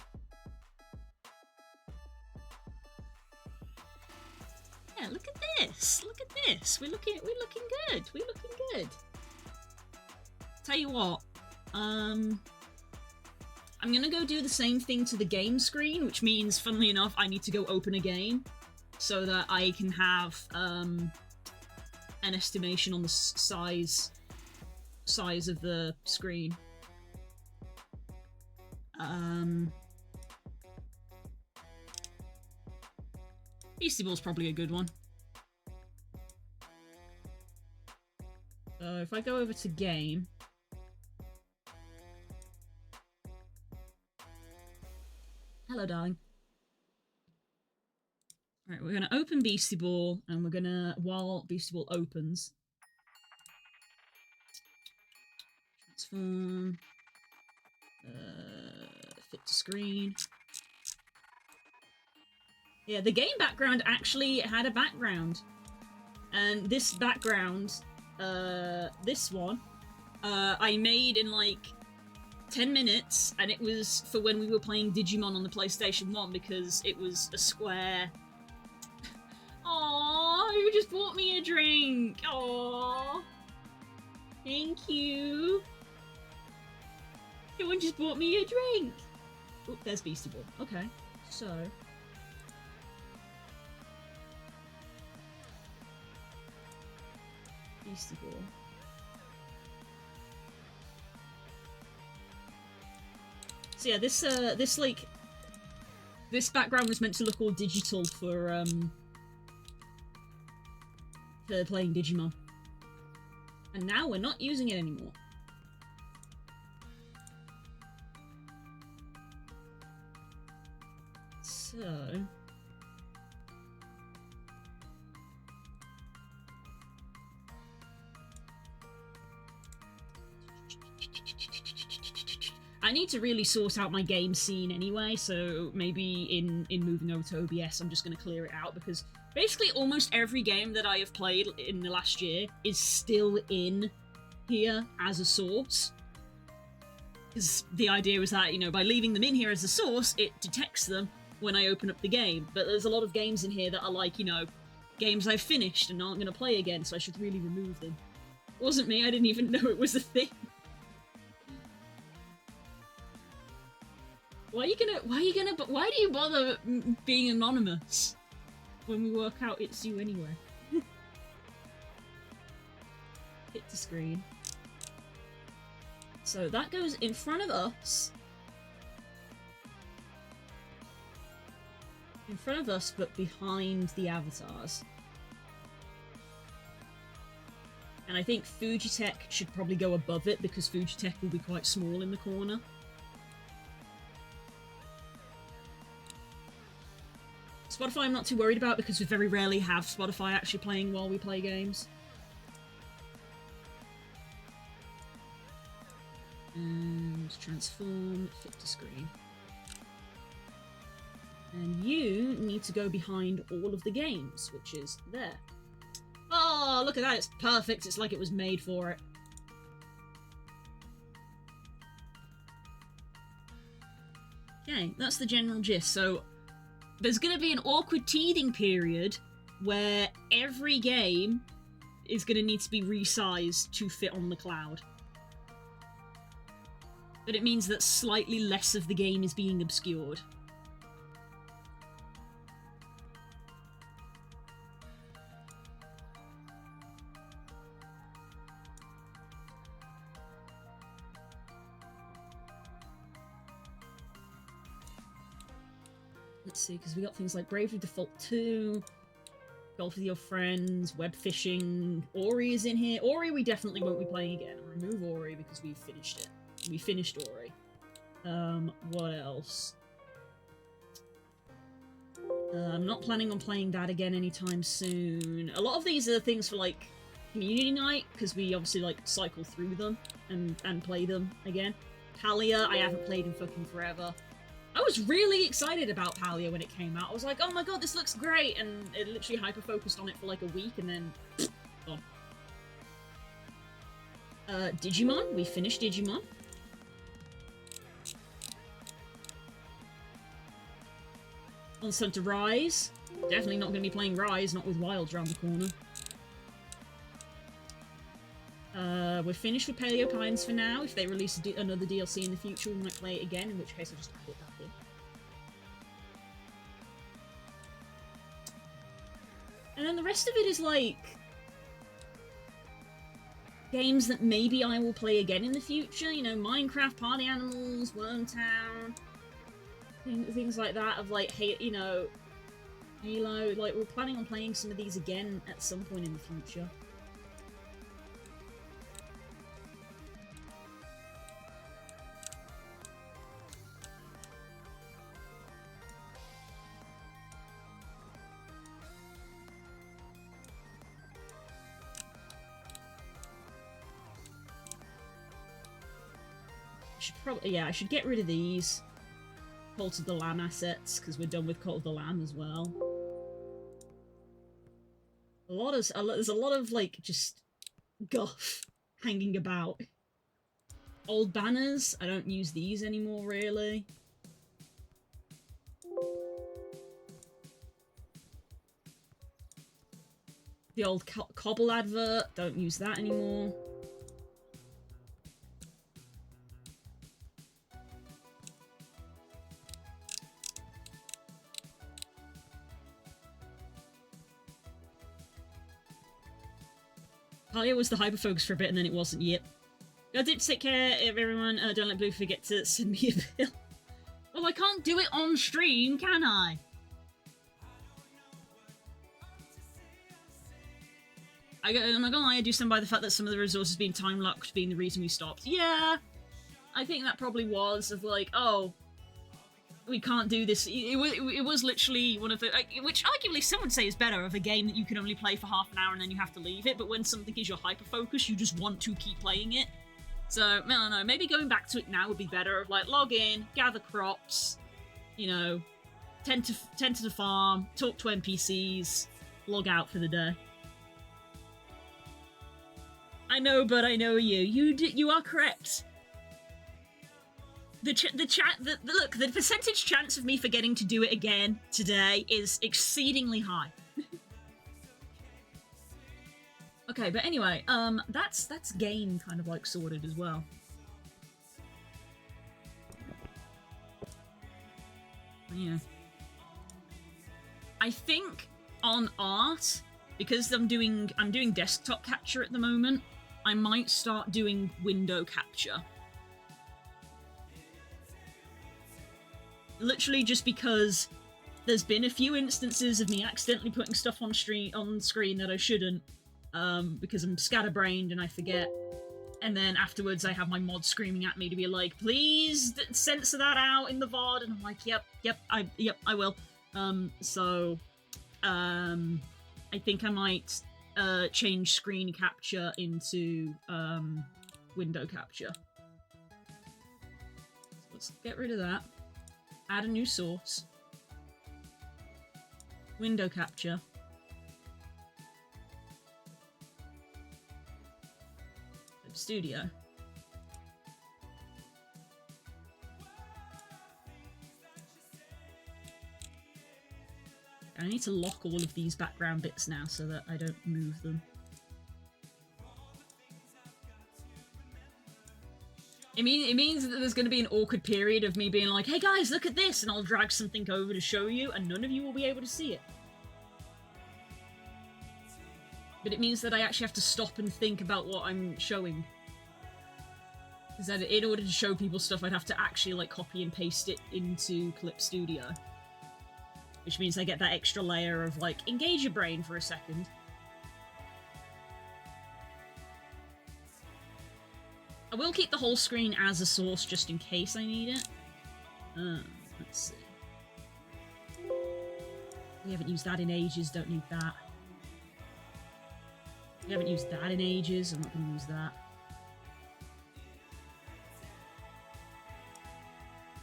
Yeah, look at this. Look at this. We're looking good. We're looking good. Tell you what, I'm gonna go do the same thing to the game screen, which means, funnily enough, I need to go open a game so that I can have an estimation on the size of the screen. Beastie Ball's probably a good one. So if I go over to game, hello, darling. Alright, we're gonna open Beastie Ball, and we're gonna, while Beastie Ball opens, transform, fit to screen. Yeah, the game background actually had a background. And this background, this one, I made in like 10 minutes, and it was for when we were playing Digimon on the PlayStation 1 because it was a square. Aww, you just bought me a drink. Aww. Thank you. Someone just bought me a drink. Oh, there's Beastie Boy. Okay, so... Beastie Boy. So yeah, this background was meant to look all digital for playing Digimon. And now we're not using it anymore. So... I need to really sort out my game scene anyway, so maybe in moving over to OBS I'm just going to clear it out, because basically almost every game that I have played in the last year is still in here as a source. Because the idea was that, you know, by leaving them in here as a source, it detects them when I open up the game. But there's a lot of games in here that are like, you know, games I've finished and aren't going to play again, so I should really remove them. It wasn't me, I didn't even know it was a thing. Why do you bother being anonymous when we work out it's you anyway? Hit the screen. So that goes in front of us. In front of us, but behind the avatars. And I think Fujitech should probably go above it, because Fujitech will be quite small in the corner. Spotify I'm not too worried about, because we very rarely have Spotify actually playing while we play games. And transform, fit to screen. And you need to go behind all of the games, which is there. Oh, look at that, it's perfect, it's like it was made for it. Okay, that's the general gist. So there's going to be an awkward teething period where every game is going to need to be resized to fit on the cloud. But it means that slightly less of the game is being obscured. Let's see, because we got things like Bravely Default 2, Golf with Your Friends, Web Fishing, Ori is in here. Ori we definitely won't be playing again. I'll remove Ori because we finished it. We finished Ori. What else? I'm not planning on playing that again anytime soon. A lot of these are things for, like, community night, because we obviously, like, cycle through them and play them again. Palia, I haven't played in fucking forever. I was really excited about Palia when it came out. I was like, oh my god, this looks great! And it literally hyper-focused on it for like a week, and then... gone. Digimon. We finished Digimon. Monster Hunter Rise. Definitely not going to be playing Rise, not with Wilds around the corner. We're finished with Paleo Pines for now. If they release another DLC in the future, we might play it again, in which case I'll just add it back in. And then the rest of it is like... games that maybe I will play again in the future. You know, Minecraft, Party Animals, Wormtown... things like that, of like, hey, you know... Halo. Like, we're planning on playing some of these again at some point in the future. I should get rid of these. Cult of the Lamb assets, because we're done with Cult of the Lamb as well. There's a lot of, like, just guff hanging about. Old banners, I don't use these anymore, really. The old Cobble advert, don't use that anymore. Talia was the hyperfocus for a bit and then it wasn't. Yep. I did take care of everyone. Don't let Blue forget to send me a bill. Well, I can't do it on stream, can I? I'm not gonna lie, I do stand by the fact that some of the resources being time-locked being the reason we stopped. Yeah, I think that probably was, of like, oh, we can't do this. It was literally one of the, which arguably some would say is better, of a game that you can only play for half an hour and then you have to leave it, but when something is your hyper-focus, you just want to keep playing it. So, I don't know, maybe going back to it now would be better, of like, log in, gather crops, you know, tend to the farm, talk to NPCs, log out for the day. I know, but I know you. You are correct. The percentage chance of me forgetting to do it again today is exceedingly high. Okay, but anyway, that's game kind of like sorted as well. Yeah. I think on art, because I'm doing desktop capture at the moment, I might start doing window capture. Literally just because there's been a few instances of me accidentally putting stuff on screen that I shouldn't, because I'm scatterbrained and I forget. And then afterwards I have my mod screaming at me to be like, please censor that out in the VOD, and I'm like, yep, I will. I think I might change screen capture into window capture. So let's get rid of that. Add a new source. Window capture. Studio. I need to lock all of these background bits now so that I don't move them. It means that there's going to be an awkward period of me being like, hey guys, look at this, and I'll drag something over to show you, and none of you will be able to see it. But it means that I actually have to stop and think about what I'm showing. Because in order to show people stuff, I'd have to actually like copy and paste it into Clip Studio. Which means I get that extra layer of like, engage your brain for a second. I will keep the whole screen as a source just in case I need it. Let's see. We haven't used that in ages, don't need that. We haven't used that in ages, I'm not going to use that.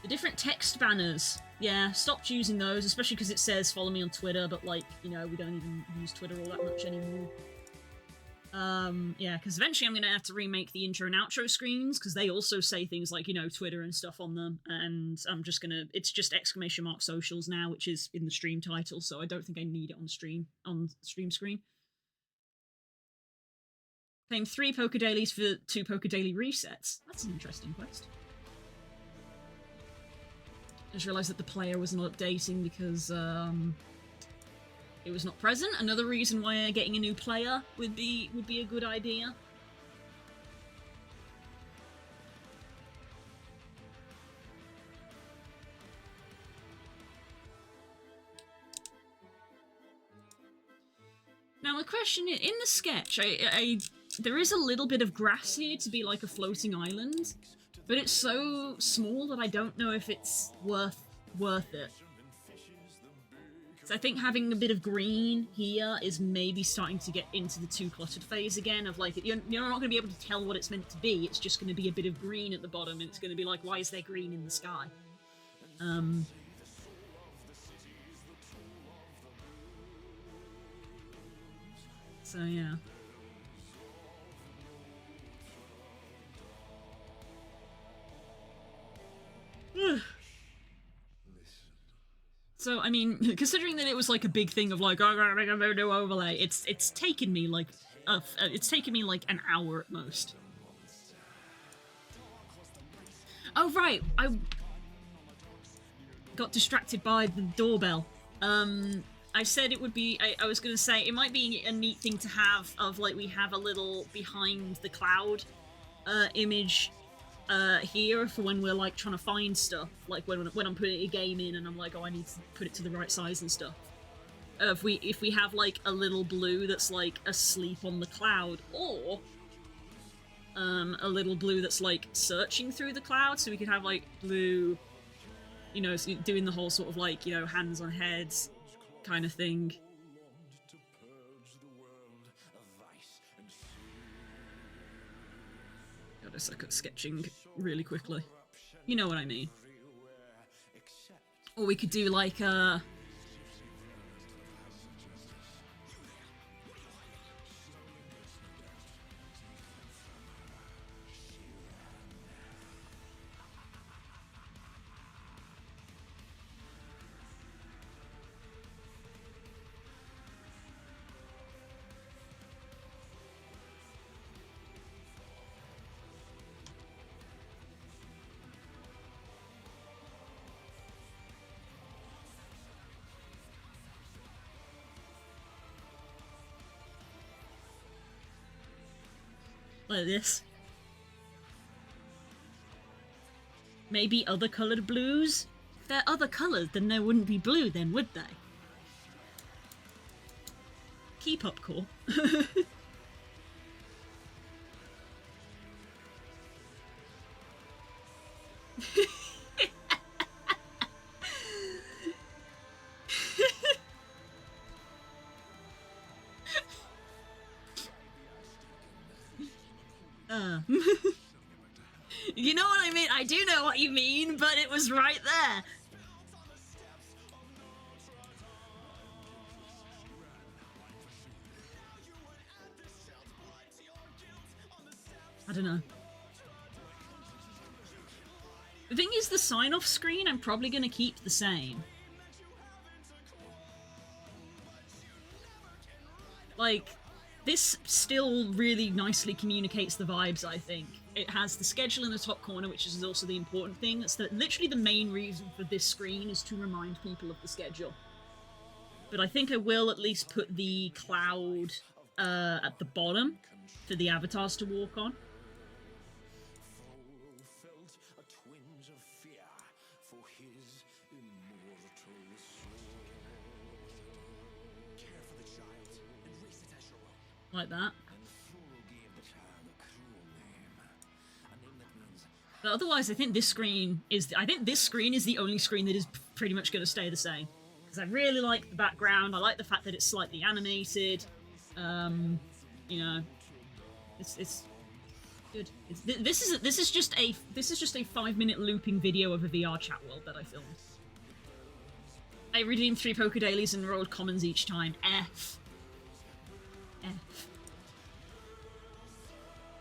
The different text banners. Yeah, stopped using those, especially because it says follow me on Twitter, but like, you know, we don't even use Twitter all that much anymore. Yeah, because eventually I'm going to have to remake the intro and outro screens, because they also say things like, you know, Twitter and stuff on them, and I'm just going to, it's just ! socials now, which is in the stream title, so I don't think I need it on stream screen. Claim 3 Poké Dailies for 2 Poké Daily resets. That's an interesting quest. Just realised that the player was not updating because it was not present. Another reason why getting a new player would be a good idea. Now the question is, in the sketch, there is a little bit of grass here to be like a floating island, but it's so small that I don't know if it's worth it. So I think having a bit of green here is maybe starting to get into the too cluttered phase again, of like, you're not going to be able to tell what it's meant to be, it's just going to be a bit of green at the bottom, and it's going to be like, why is there green in the sky? So yeah. So I mean, considering that it was like a big thing of like, oh, I'm gonna do overlay, it's taken me like an hour at most. Oh right, I got distracted by the doorbell. I said it would be. I was gonna say it might be a neat thing to have of like we have a little behind the cloud image here for when we're like trying to find stuff, like when I'm putting a game in and I'm like, oh, I need to put it to the right size and stuff. If we have like a little blue that's like asleep on the cloud, or a little blue that's like searching through the cloud, so we could have like blue, you know, doing the whole sort of like, you know, hands on heads kind of thing. I suck at sketching really quickly. You know what I mean. Or we could do like like this. Maybe other coloured blues? If they're other colours, then there wouldn't be blue then, would they? Keep up, core. You know what I mean? I do know what you mean, but it was right there. I don't know. The thing is, the sign-off screen I'm probably going to keep the same. Like, this still really nicely communicates the vibes, I think. It has the schedule in the top corner, which is also the important thing. That's literally the main reason for this screen, is to remind people of the schedule. But I think I will at least put the cloud at the bottom for the avatars to walk on. Like that. But otherwise, I think this screen is the only screen that is pretty much going to stay the same. Because I really like the background. I like the fact that it's slightly animated. You know, it's good. This is just a 5-minute looping video of a VR chat world that I filmed. I redeemed 3 Poké Dailies and rolled commons each time. F.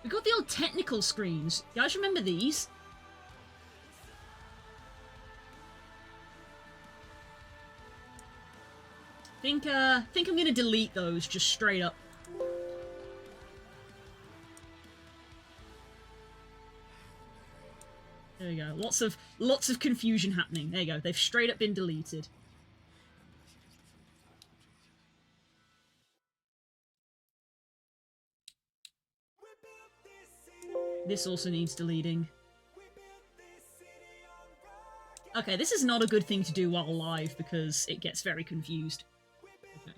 We got the old technical screens. You guys remember these? Think I'm gonna delete those just straight up. There we go. Lots of confusion happening. There you go. They've straight up been deleted. This also needs deleting. Okay, this is not a good thing to do while live because it gets very confused. Okay.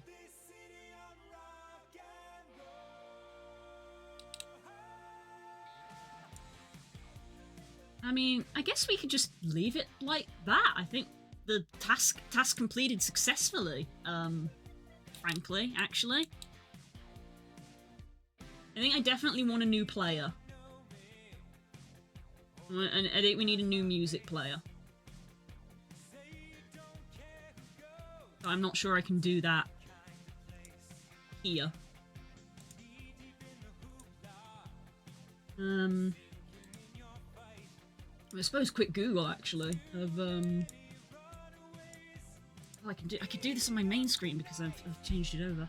I mean, I guess we could just leave it like that. I think the task completed successfully. Frankly, actually. I think I definitely want a new player. And I think we need a new music player. But I'm not sure I can do that here. I suppose quick Google actually of oh, I could do this on my main screen because I've changed it over.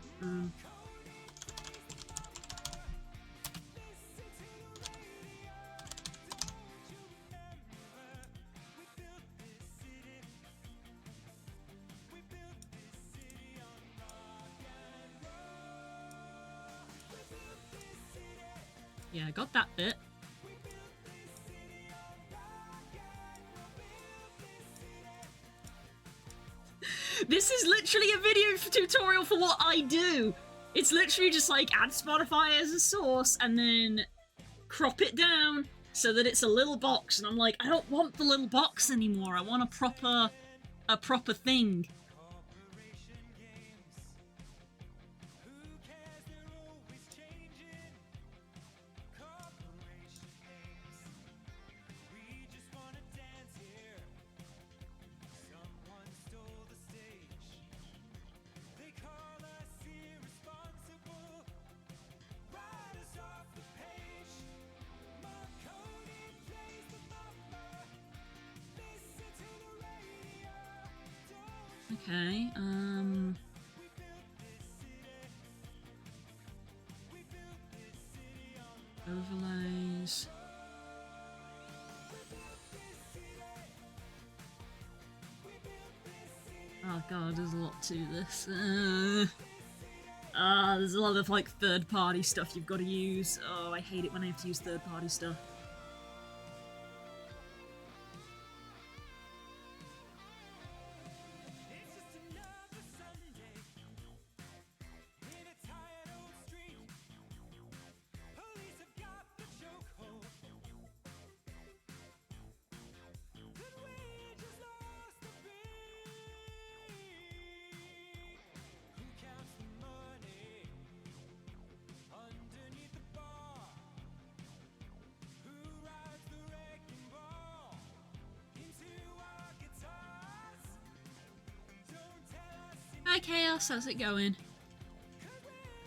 Yeah, I got that bit. This is literally a video tutorial for what I do. It's literally just like add Spotify as a source and then crop it down so that it's a little box. And I'm like, I don't want the little box anymore. I want a proper thing. Okay, overlays. Oh god, there's a lot to this. There's a lot of like third-party stuff you've got to use. Oh, I hate it when I have to use third-party stuff. Hi Chaos, how's it going?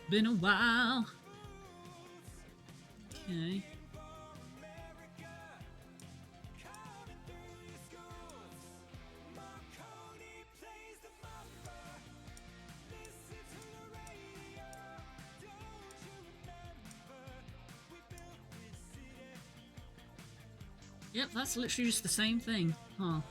Been a while. Okay. Yep, that's literally just the same thing, huh?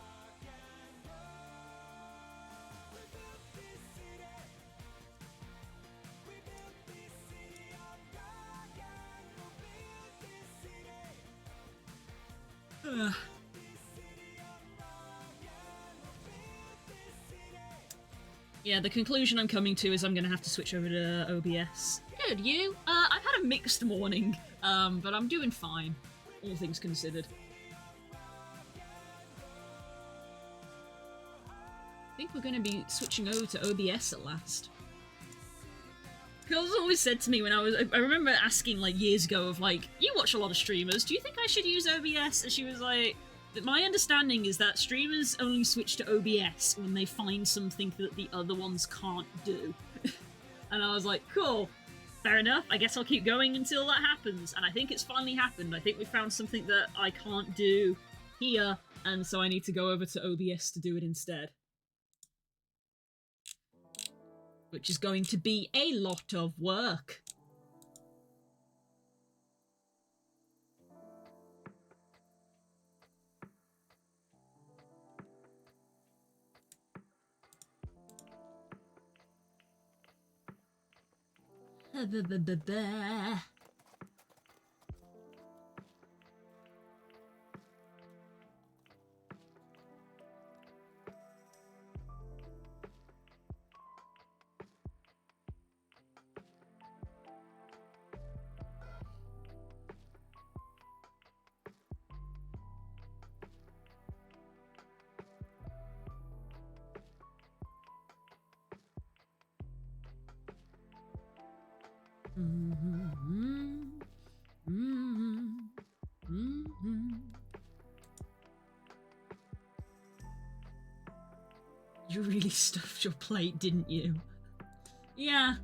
Yeah, the conclusion I'm coming to is I'm gonna have to switch over to OBS. Good, you? I've had a mixed morning, but I'm doing fine, all things considered. I think we're gonna be switching over to OBS at last. Girls always said to me when I remember asking like years ago of like, you watch a lot of streamers, do you think I should use OBS? And she was like, my understanding is that streamers only switch to OBS when they find something that the other ones can't do. And I was like, cool, fair enough, I guess I'll keep going until that happens. And I think it's finally happened. I think we found something that I can't do here, and so I need to go over to OBS to do it instead. Which is going to be a lot of work. You really stuffed your plate, didn't you? Yeah.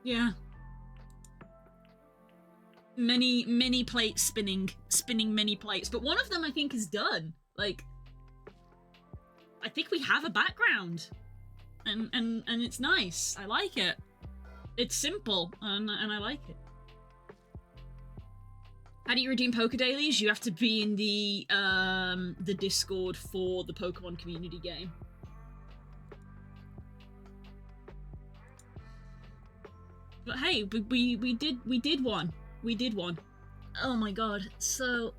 Yeah. Many plates spinning many plates, but one of them I think is done. Like, I think we have a background, and it's nice. I like it. It's simple, and I like it. How do you redeem Poké Dailies? You have to be in the Discord for the Pokemon community game. But hey, we did one. We did one. Oh my god. So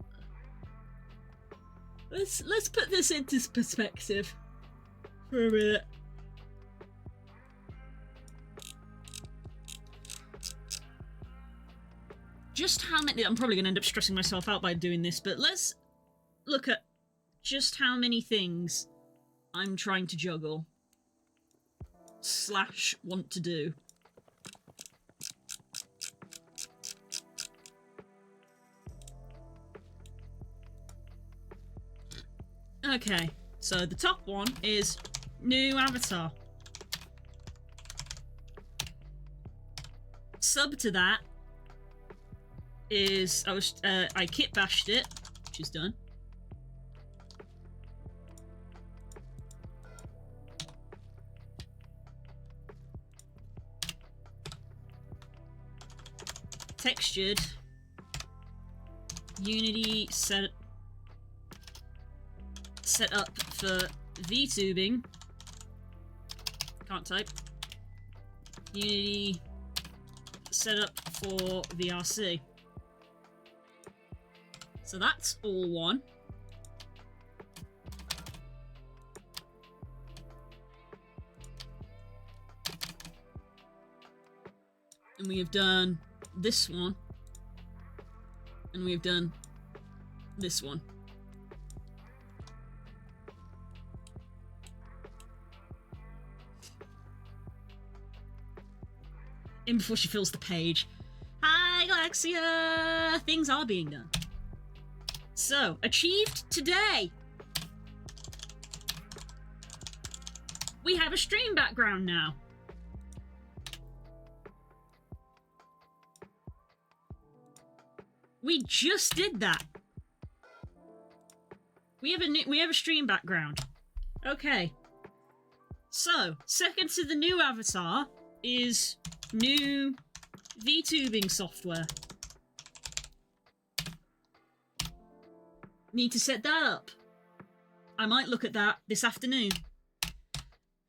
let's put this into perspective for a minute. Just how many... I'm probably going to end up stressing myself out by doing this, but let's look at just how many things I'm trying to juggle / want to do. Okay, so the top one is new avatar. Sub to that is I kit bashed it, which is done. Textured. Unity set up for VTubing. Can't type. Unity set up for VRC. So that's all one. And we have done this one. And we have done this one. In before she fills the page. Hi, Galaxia! Things are being done. So, achieved today! We have a stream background now. We just did that. We have a stream background. Okay. So, second to the new avatar is new VTubing software. Need to set that up. I might look at that this afternoon.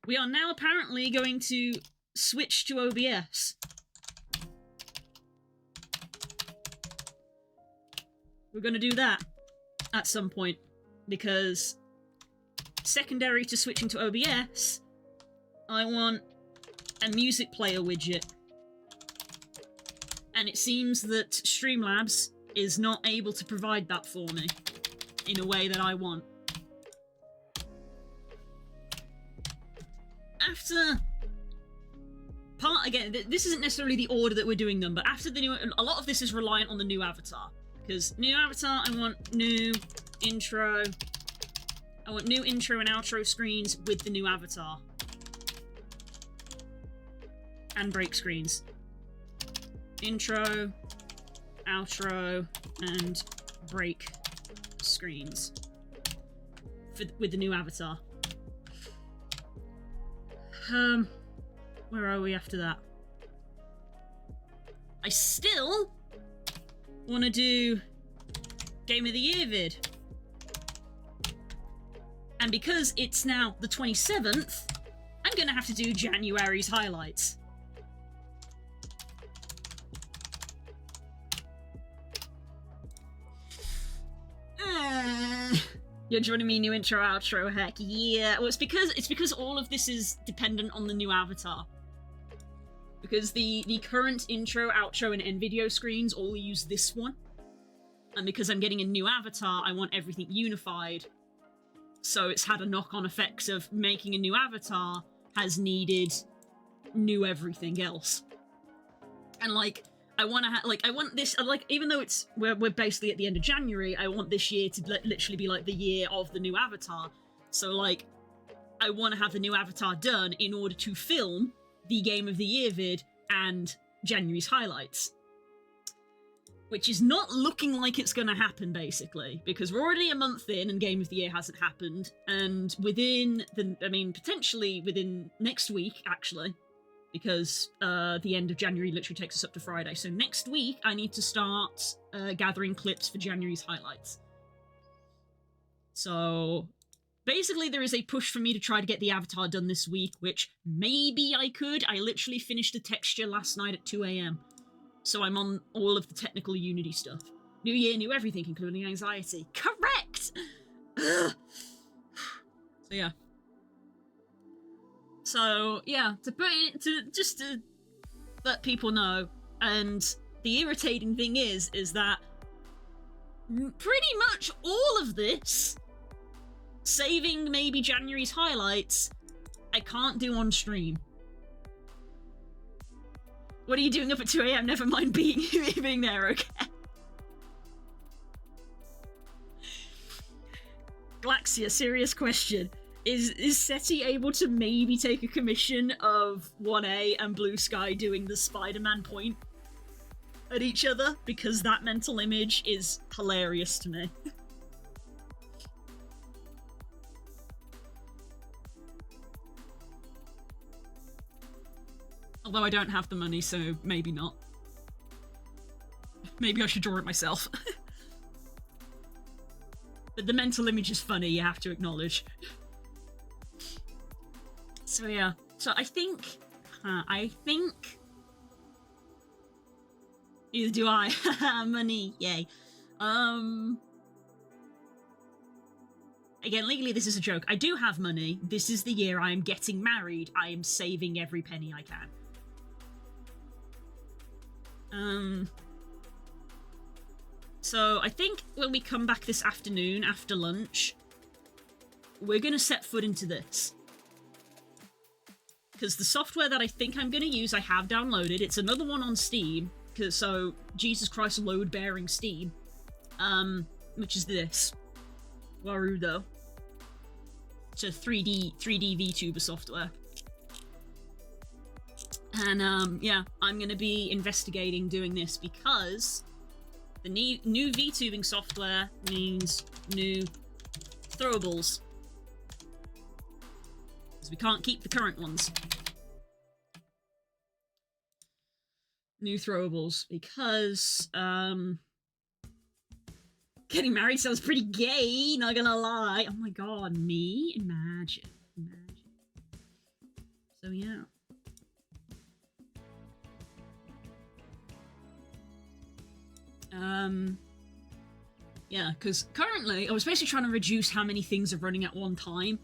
We are now apparently going to switch to OBS. We're going to do that at some point, because secondary to switching to OBS, I want a music player widget. And it seems that Streamlabs is not able to provide that for me in a way that I want. After again, this isn't necessarily the order that we're doing them, but after the new, a lot of this is reliant on the new avatar. Because new avatar, I want new intro. I want new intro and outro screens with the new avatar. And break screens. Intro, outro, and break screens with the new avatar. Where are we after that? I still want to do Game of the Year vid. And because it's now the 27th, I'm gonna have to do January's highlights. You're joining me, new intro, outro, heck yeah. Well, it's because all of this is dependent on the new avatar. Because the current intro, outro, and end video screens all use this one. And because I'm getting a new avatar, I want everything unified. So it's had a knock-on effects of making a new avatar has needed new everything else. And like, I want this, like, even though we're basically at the end of January, I want this year to literally be like the year of the new avatar. So like, I want to have the new Avatar done in order to film the Game of the Year vid and January's highlights. Which is not looking like it's going to happen, basically, because we're already a month in and Game of the Year hasn't happened, and potentially within next week, actually, because the end of January literally takes us up to Friday. So next week, I need to start gathering clips for January's highlights. So basically, there is a push for me to try to get the Avatar done this week, which maybe I could. I literally finished the texture last night at 2 a.m. So I'm on all of the technical Unity stuff. New year, new everything, including anxiety. Correct! Ugh. So yeah. So yeah, just to let people know, and the irritating thing is that pretty much all of this, saving maybe January's highlights, I can't do on stream. What are you doing up at 2 a.m? Never mind being there, okay? Glaxia, serious question. Is SETI able to maybe take a commission of 1A and Blue Sky doing the Spider-Man point at each other? Because that mental image is hilarious to me. Although I don't have the money, so maybe not. Maybe I should draw it myself. But the mental image is funny, you have to acknowledge. So yeah. So I think... Either do I. Money, yay. Again, legally this is a joke. I do have money. This is the year I am getting married. I am saving every penny I can. So I think when we come back this afternoon after lunch, we're gonna set foot into this. Because the software that I think I'm gonna use, I have downloaded. It's another one on Steam, so Jesus Christ, load-bearing Steam. Which is this. Warudo. It's a 3D VTuber software. And, yeah, I'm gonna be investigating doing this because the new VTubing software means new throwables. Because we can't keep the current ones. New throwables, because, getting married sounds pretty gay, not gonna lie. Oh my god, me? Imagine. So, yeah. Yeah, because currently, I was basically trying to reduce how many things are running at one time.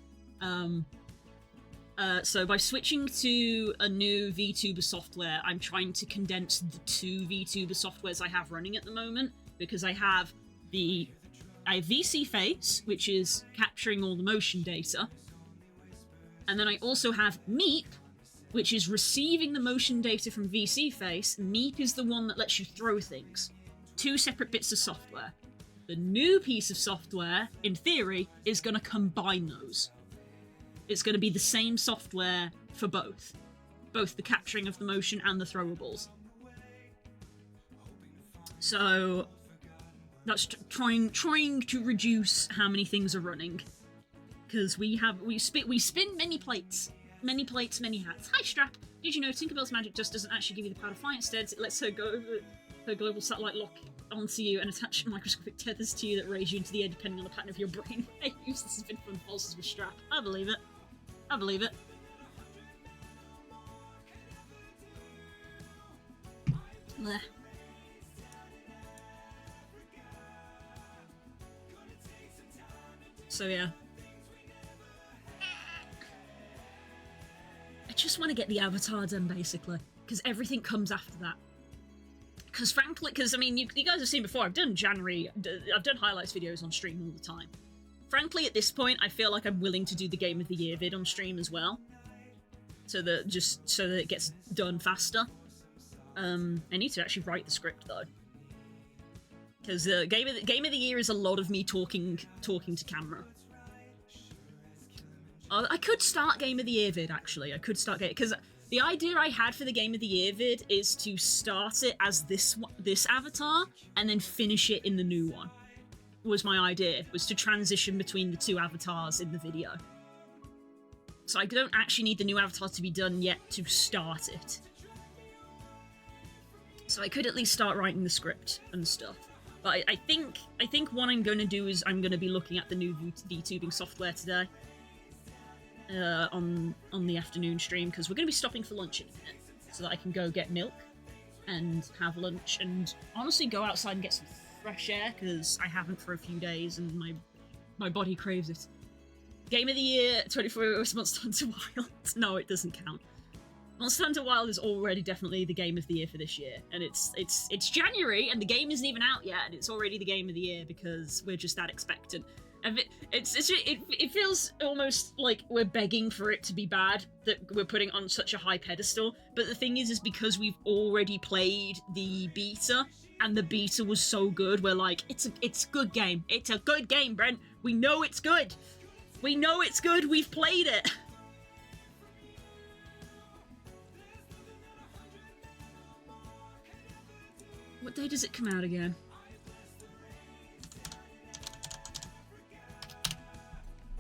So by switching to a new VTuber software, I'm trying to condense the two VTuber softwares I have running at the moment, because I have VC Face, which is capturing all the motion data, and then I also have Meep, which is receiving the motion data from VC Face. Meep is the one that lets you throw things. Two separate bits of software. The new piece of software, in theory, is going to combine those. It's going to be the same software for both the capturing of the motion and the throwables. So that's trying to reduce how many things are running, because we spin many plates, many hats. Hi Strap, did you know Tinkerbell's magic dust doesn't actually give you the power to fly? Instead, it lets her go over her global satellite lock onto you and attach microscopic tethers to you that raise you into the air depending on the pattern of your brain waves. This has been fun falses with Strap. I believe it. Blech. So yeah. I just want to get the Avatar done, basically, because everything comes after that. Because frankly, I mean, you guys have seen before, I've done highlights videos on stream all the time. Frankly, at this point, I feel like I'm willing to do the Game of the Year vid on stream as well. So that it gets done faster. I need to actually write the script, though. Because Game of the Year is a lot of me talking to camera. I could start Game of the Year vid, actually. I could start it, because the idea I had for the Game of the Year vid is to start it as this avatar, and then finish it in the new one. Was my idea, was to transition between the two avatars in the video. So I don't actually need the new avatar to be done yet to start it. So I could at least start writing the script and stuff. But I think what I'm going to do is I'm going to be looking at the new VTubing software today. On the afternoon stream, because we're going to be stopping for lunch in a minute, so that I can go get milk and have lunch and honestly go outside and get some fresh air, because I haven't for a few days and my body craves it. Game of the Year 24 Hours Monster Hunter Wild. No, it doesn't count. Monster Hunter Wild is already definitely the Game of the Year for this year, and it's January and the game isn't even out yet, and it's already the Game of the Year because we're just that expectant. And it feels almost like we're begging for it to be bad, that we're putting on such a high pedestal. But the thing is because we've already played the beta, and the beta was so good, we're like, it's a good game. It's a good game, Brent. We know it's good. We know it's good. We've played it. What day does it come out again?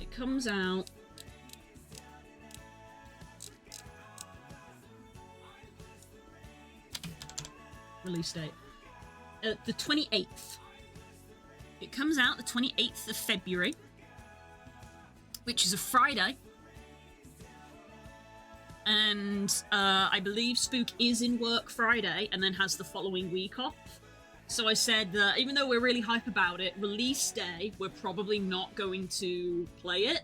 It comes out release date the 28th. It comes out the 28th of February, which is a Friday, and I believe Spook is in work Friday and then has the following week off. So I said that even though we're really hype about it, release day, we're probably not going to play it.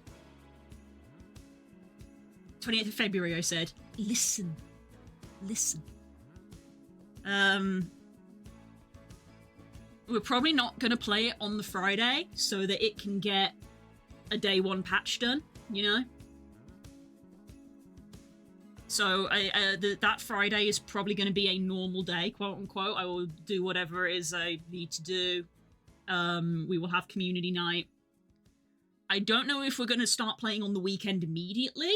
28th of February, I said. Listen. We're probably not going to play it on the Friday so that it can get a day one patch done, you know? So that Friday is probably going to be a normal day, quote unquote. I will do whatever it is I need to do. We will have community night. I don't know if we're going to start playing on the weekend immediately,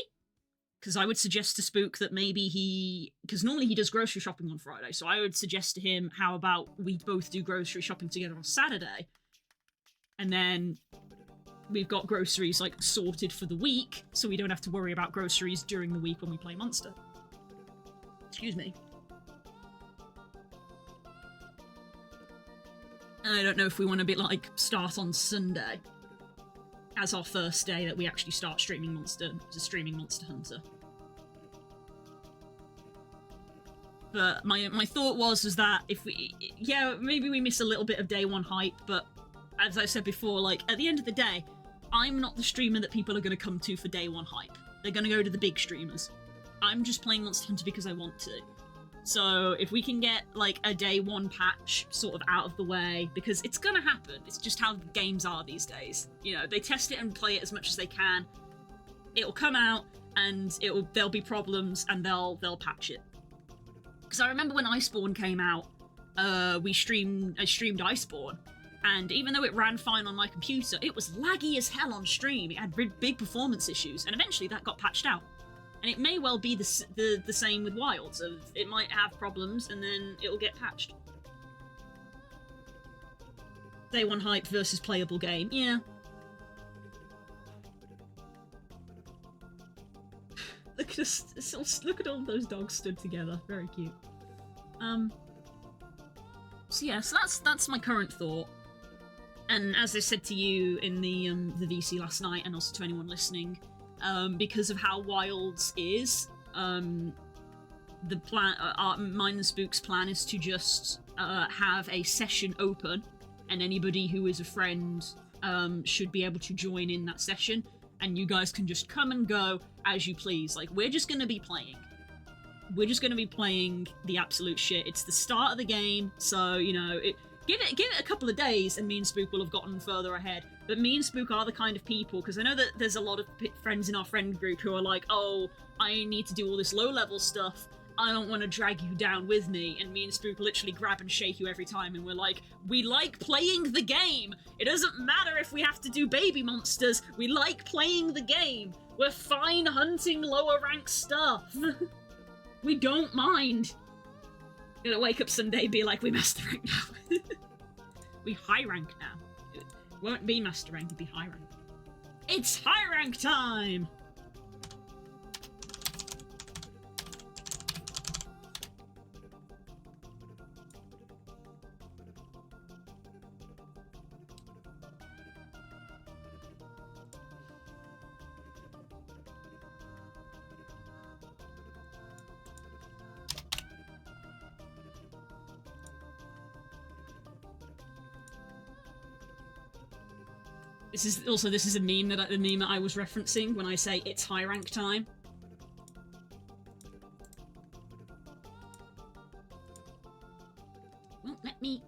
because I would suggest to Spook that maybe because normally he does grocery shopping on Friday, so I would suggest to him, how about we both do grocery shopping together on Saturday, and then we've got groceries like sorted for the week, so we don't have to worry about groceries during the week when we play Monster. Excuse me. And I don't know if we want to be like start on Sunday as our first day that we actually start streaming Monster Hunter. But my thought was that if we, yeah, maybe we miss a little bit of day one hype, but as I said before, like at the end of the day, I'm not the streamer that people are going to come to for day one hype. They're going to go to the big streamers. I'm just playing Monster Hunter because I want to. So if we can get like a day one patch sort of out of the way, because it's going to happen. It's just how games are these days. You know, they test it and play it as much as they can. It'll come out and there'll be problems and they'll patch it. Because I remember when Iceborne came out, I streamed Iceborne. And even though it ran fine on my computer, it was laggy as hell on stream. It had big performance issues, and eventually that got patched out. And it may well be the same with Wilds. It might have problems, and then it'll get patched. Day one hype versus playable game. Yeah. Look at all those dogs stood together. Very cute. So yeah, so that's my current thought. And as I said to you in the VC last night, and also to anyone listening, because of how Wilds is, the plan, mine and Spook's plan is to just have a session open, and anybody who is a friend should be able to join in that session, and you guys can just come and go as you please. Like, we're just going to be playing. We're just going to be playing the absolute shit. It's the start of the game, so, you know, give it a couple of days and me and Spook will have gotten further ahead. But me and Spook are the kind of people, because I know that there's a lot of friends in our friend group who are like, oh, I need to do all this low-level stuff, I don't want to drag you down with me, and me and Spook literally grab and shake you every time, and we're like, we like playing the game! It doesn't matter if we have to do baby monsters, we like playing the game! We're fine hunting lower rank stuff! We don't mind! Gonna wake up someday and be like, we master rank now. We high rank now. It won't be master rank, it'll be high rank. It's high rank time! This is a meme that I was referencing when I say it's high rank time. Won't let me.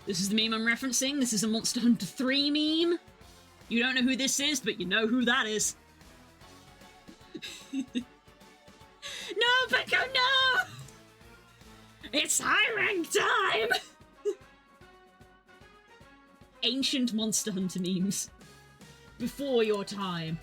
This is the meme I'm referencing. This is a Monster Hunter 3 meme. You don't know who this is, but you know who that is. No, Peko, no! It's high rank time! Ancient Monster Hunter memes. Before your time.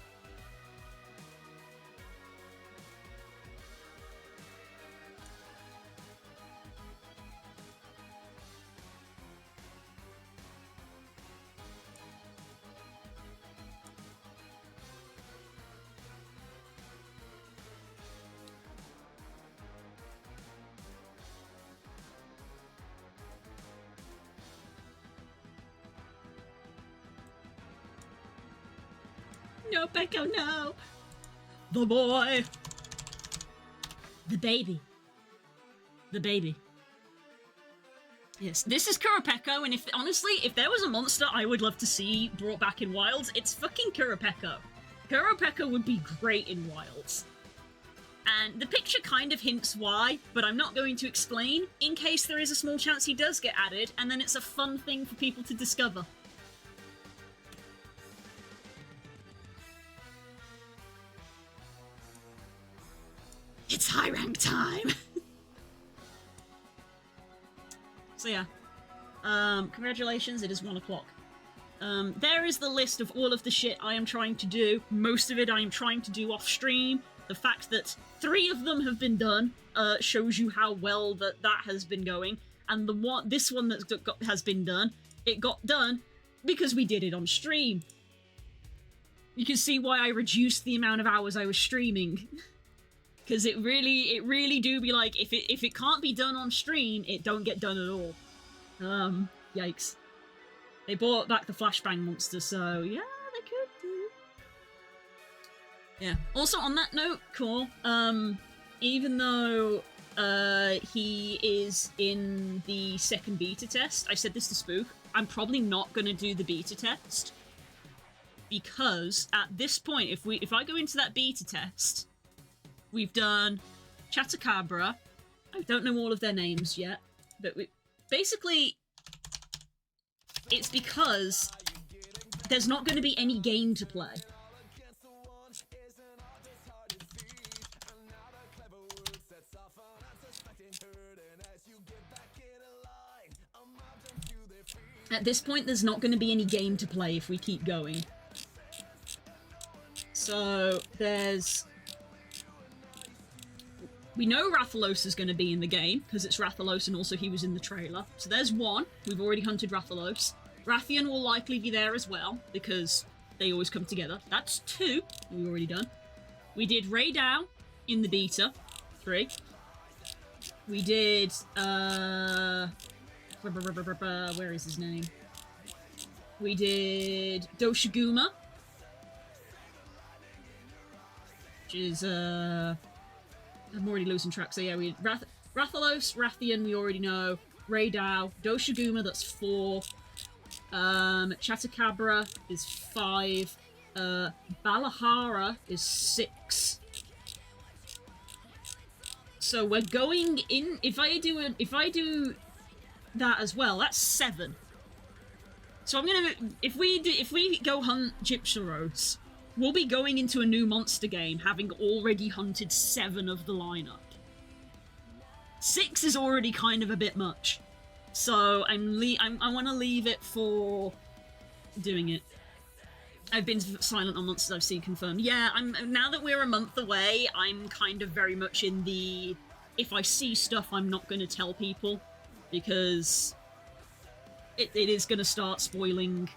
No, Peko, no! The boy! The baby. The baby. Yes, this is Kurapeko, and honestly, if there was a monster I would love to see brought back in Wilds, it's fucking Kurapeko. Kurapeko would be great in Wilds. And the picture kind of hints why, but I'm not going to explain, in case there is a small chance he does get added, and then it's a fun thing for people to discover. It's high rank time! So yeah. Congratulations, it is 1 o'clock. There is the list of all of the shit I am trying to do. Most of it I am trying to do off stream. The fact that 3 of them have been done shows you how well that has been going. And this one that has been done, it got done because we did it on stream. You can see why I reduced the amount of hours I was streaming. Because it really do be like, if it can't be done on stream, it don't get done at all. Yikes. They brought back the flashbang monster, so yeah, they could do. Yeah. Also, on that note, cool. Even though he is in the second beta test, I said this to Spook, I'm probably not gonna do the beta test. Because at this point, if I go into that beta test, we've done Chatacabra. I don't know all of their names yet, but basically, it's because there's not going to be any game to play. At this point, there's not going to be any game to play if we keep going. So, we know Rathalos is going to be in the game, because it's Rathalos and also he was in the trailer. So there's 1. We've already hunted Rathalos. Rathian will likely be there as well, because they always come together. That's 2 we've already done. We did Raydao in the beta, 3. We did, where is his name? We did Doshiguma, which is, I'm already losing track, so yeah, we Rathalos, Rathian, we already know, Raydao, Doshiguma, that's 4, Chatacabra is 5, Balahara is 6. So we're going in, if I do that as well. That's 7. So I'm gonna, if we go hunt Gypsaros, we'll be going into a new monster game having already hunted 7 of the lineup. 6 is already kind of a bit much, so I want to leave it for doing it. I've been silent on monsters I've seen confirmed. Yeah, now that we're a month away, I'm kind of very much in the, if I see stuff, I'm not going to tell people, because it is going to start spoiling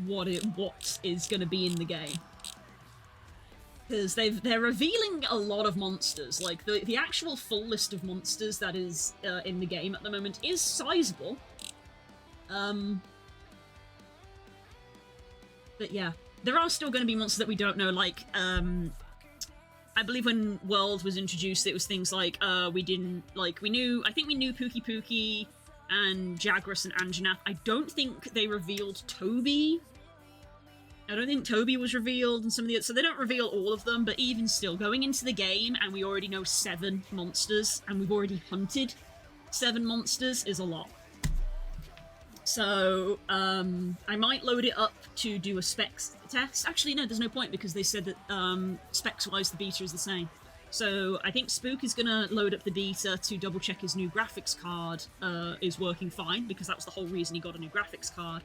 what is going to be in the game. Because they're revealing a lot of monsters. Like, the actual full list of monsters that is in the game at the moment is sizable. But yeah, there are still going to be monsters that we don't know, like, I believe when World was introduced, it was things like, I think we knew Pookie Pookie and Jagras and Anjanath. I don't think they revealed Toby. I don't think Toby was revealed, and some of the others, so they don't reveal all of them, but even still, going into the game, and we already know 7 monsters, and we've already hunted 7 monsters, is a lot. So, I might load it up to do a specs test. Actually, no, there's no point, because they said that specs-wise the beta is the same. So, I think Spook is going to load up the beta to double-check his new graphics card is working fine, because that was the whole reason he got a new graphics card.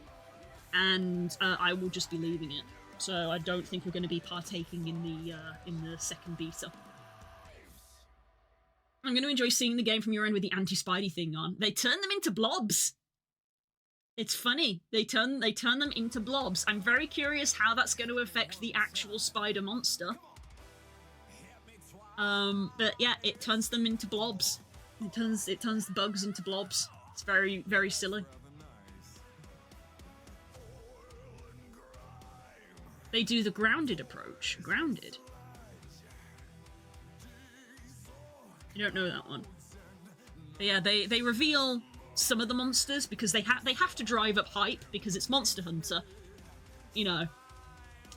And I will just be leaving it. So, I don't think we're going to be partaking in the second beta. I'm going to enjoy seeing the game from your end with the anti-Spidey thing on. They turn them into blobs! It's funny. They turn them into blobs. I'm very curious how that's going to affect the actual spider monster. But yeah, it turns them into blobs. It turns the bugs into blobs. It's very, very silly. They do the grounded approach. Grounded. You don't know that one. But yeah, they reveal some of the monsters because they have to drive up hype because it's Monster Hunter. You know,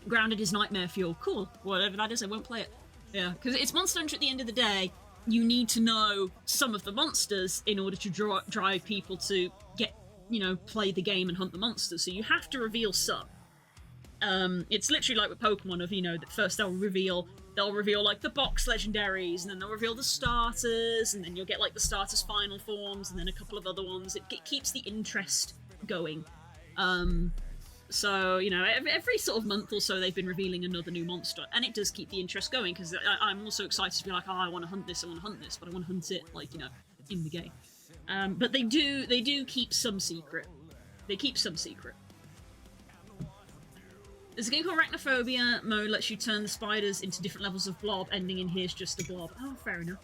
grounded is nightmare fuel. Cool, whatever that is, I won't play it. Yeah, because it's Monster Hunter at the end of the day. You need to know some of the monsters in order to drive people to get, you know, play the game and hunt the monsters. So you have to reveal some. It's literally like with Pokemon of, you know, that first they'll reveal like the box legendaries, and then they'll reveal the starters, and then you'll get like the starters final forms, and then a couple of other ones. It keeps the interest going. So, you know, every sort of month or so they've been revealing another new monster, and it does keep the interest going, because I'm also excited to be like, oh, I want to hunt this, but I want to hunt it, like, you know, in the game. But they do keep some secret. They keep some secret. There's a game called Arachnophobia mode, lets you turn the spiders into different levels of blob, ending in here's just a blob. Oh, fair enough.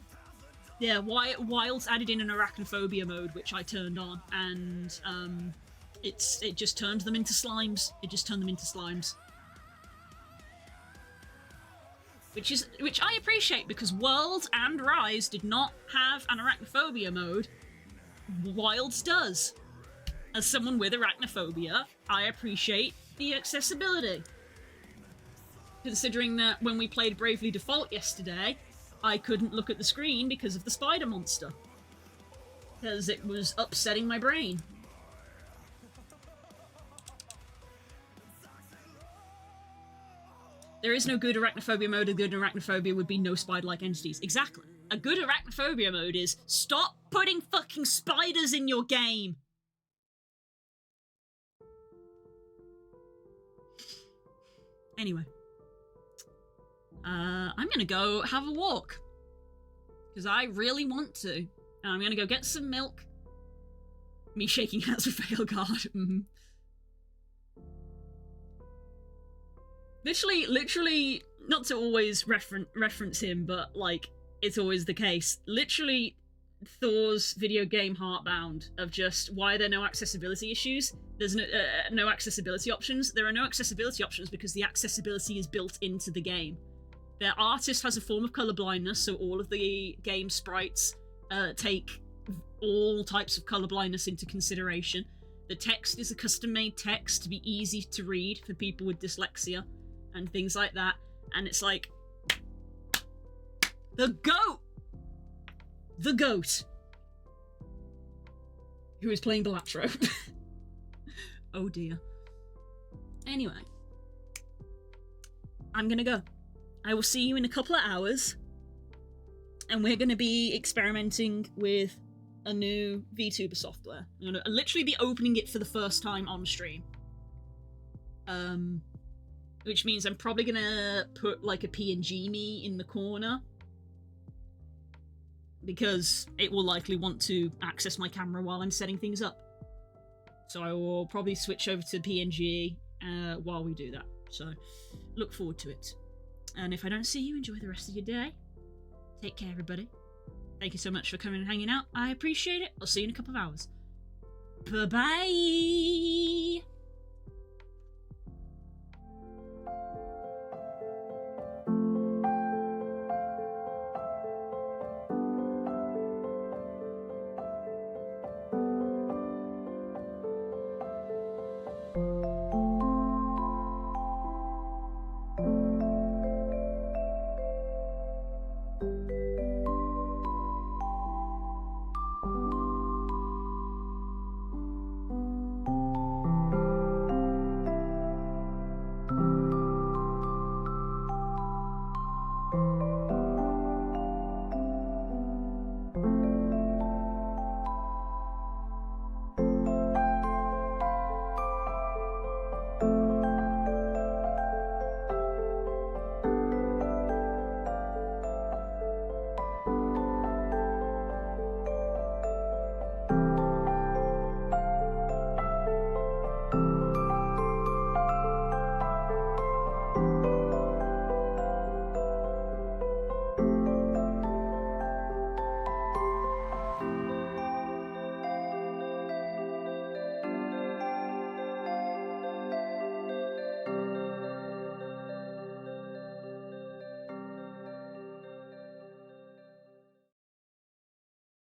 Yeah, Wilds added in an Arachnophobia mode, which I turned on, and it just turned them into slimes. It just turned them into slimes. Which I appreciate, because World and Rise did not have an Arachnophobia mode. Wilds does. As someone with arachnophobia, I appreciate the accessibility. Considering that when we played Bravely Default yesterday, I couldn't look at the screen because of the spider monster. Because it was upsetting my brain. There is no good arachnophobia mode. A good arachnophobia would be no spider-like entities. Exactly. A good arachnophobia mode is stop putting fucking spiders in your game. Anyway. I'm gonna go have a walk. Because I really want to. And I'm gonna go get some milk. Me shaking hands with Veilguard. Literally, not to always reference him, but, like, it's always the case. Literally, Thor's video game Heartbound of just, why are there no accessibility issues? There's no accessibility options. There are no accessibility options because the accessibility is built into the game. Their artist has a form of color blindness, so all of the game sprites take all types of color blindness into consideration. The text is a custom-made text to be easy to read for people with dyslexia and things like that. And it's like, the goat! The goat. who is playing Balatro. Oh dear. Anyway, I'm gonna go. I will see you in a couple of hours, and we're gonna be experimenting with a new VTuber software. I'm gonna literally be opening it for the first time on stream. Which means I'm probably gonna put like a PNG me in the corner, because it will likely want to access my camera while I'm setting things up. So I will probably switch over to PNG while we do that. So look forward to it. And if I don't see you, enjoy the rest of your day. Take care, everybody. Thank you so much for coming and hanging out. I appreciate it. I'll see you in a couple of hours. Bye-bye!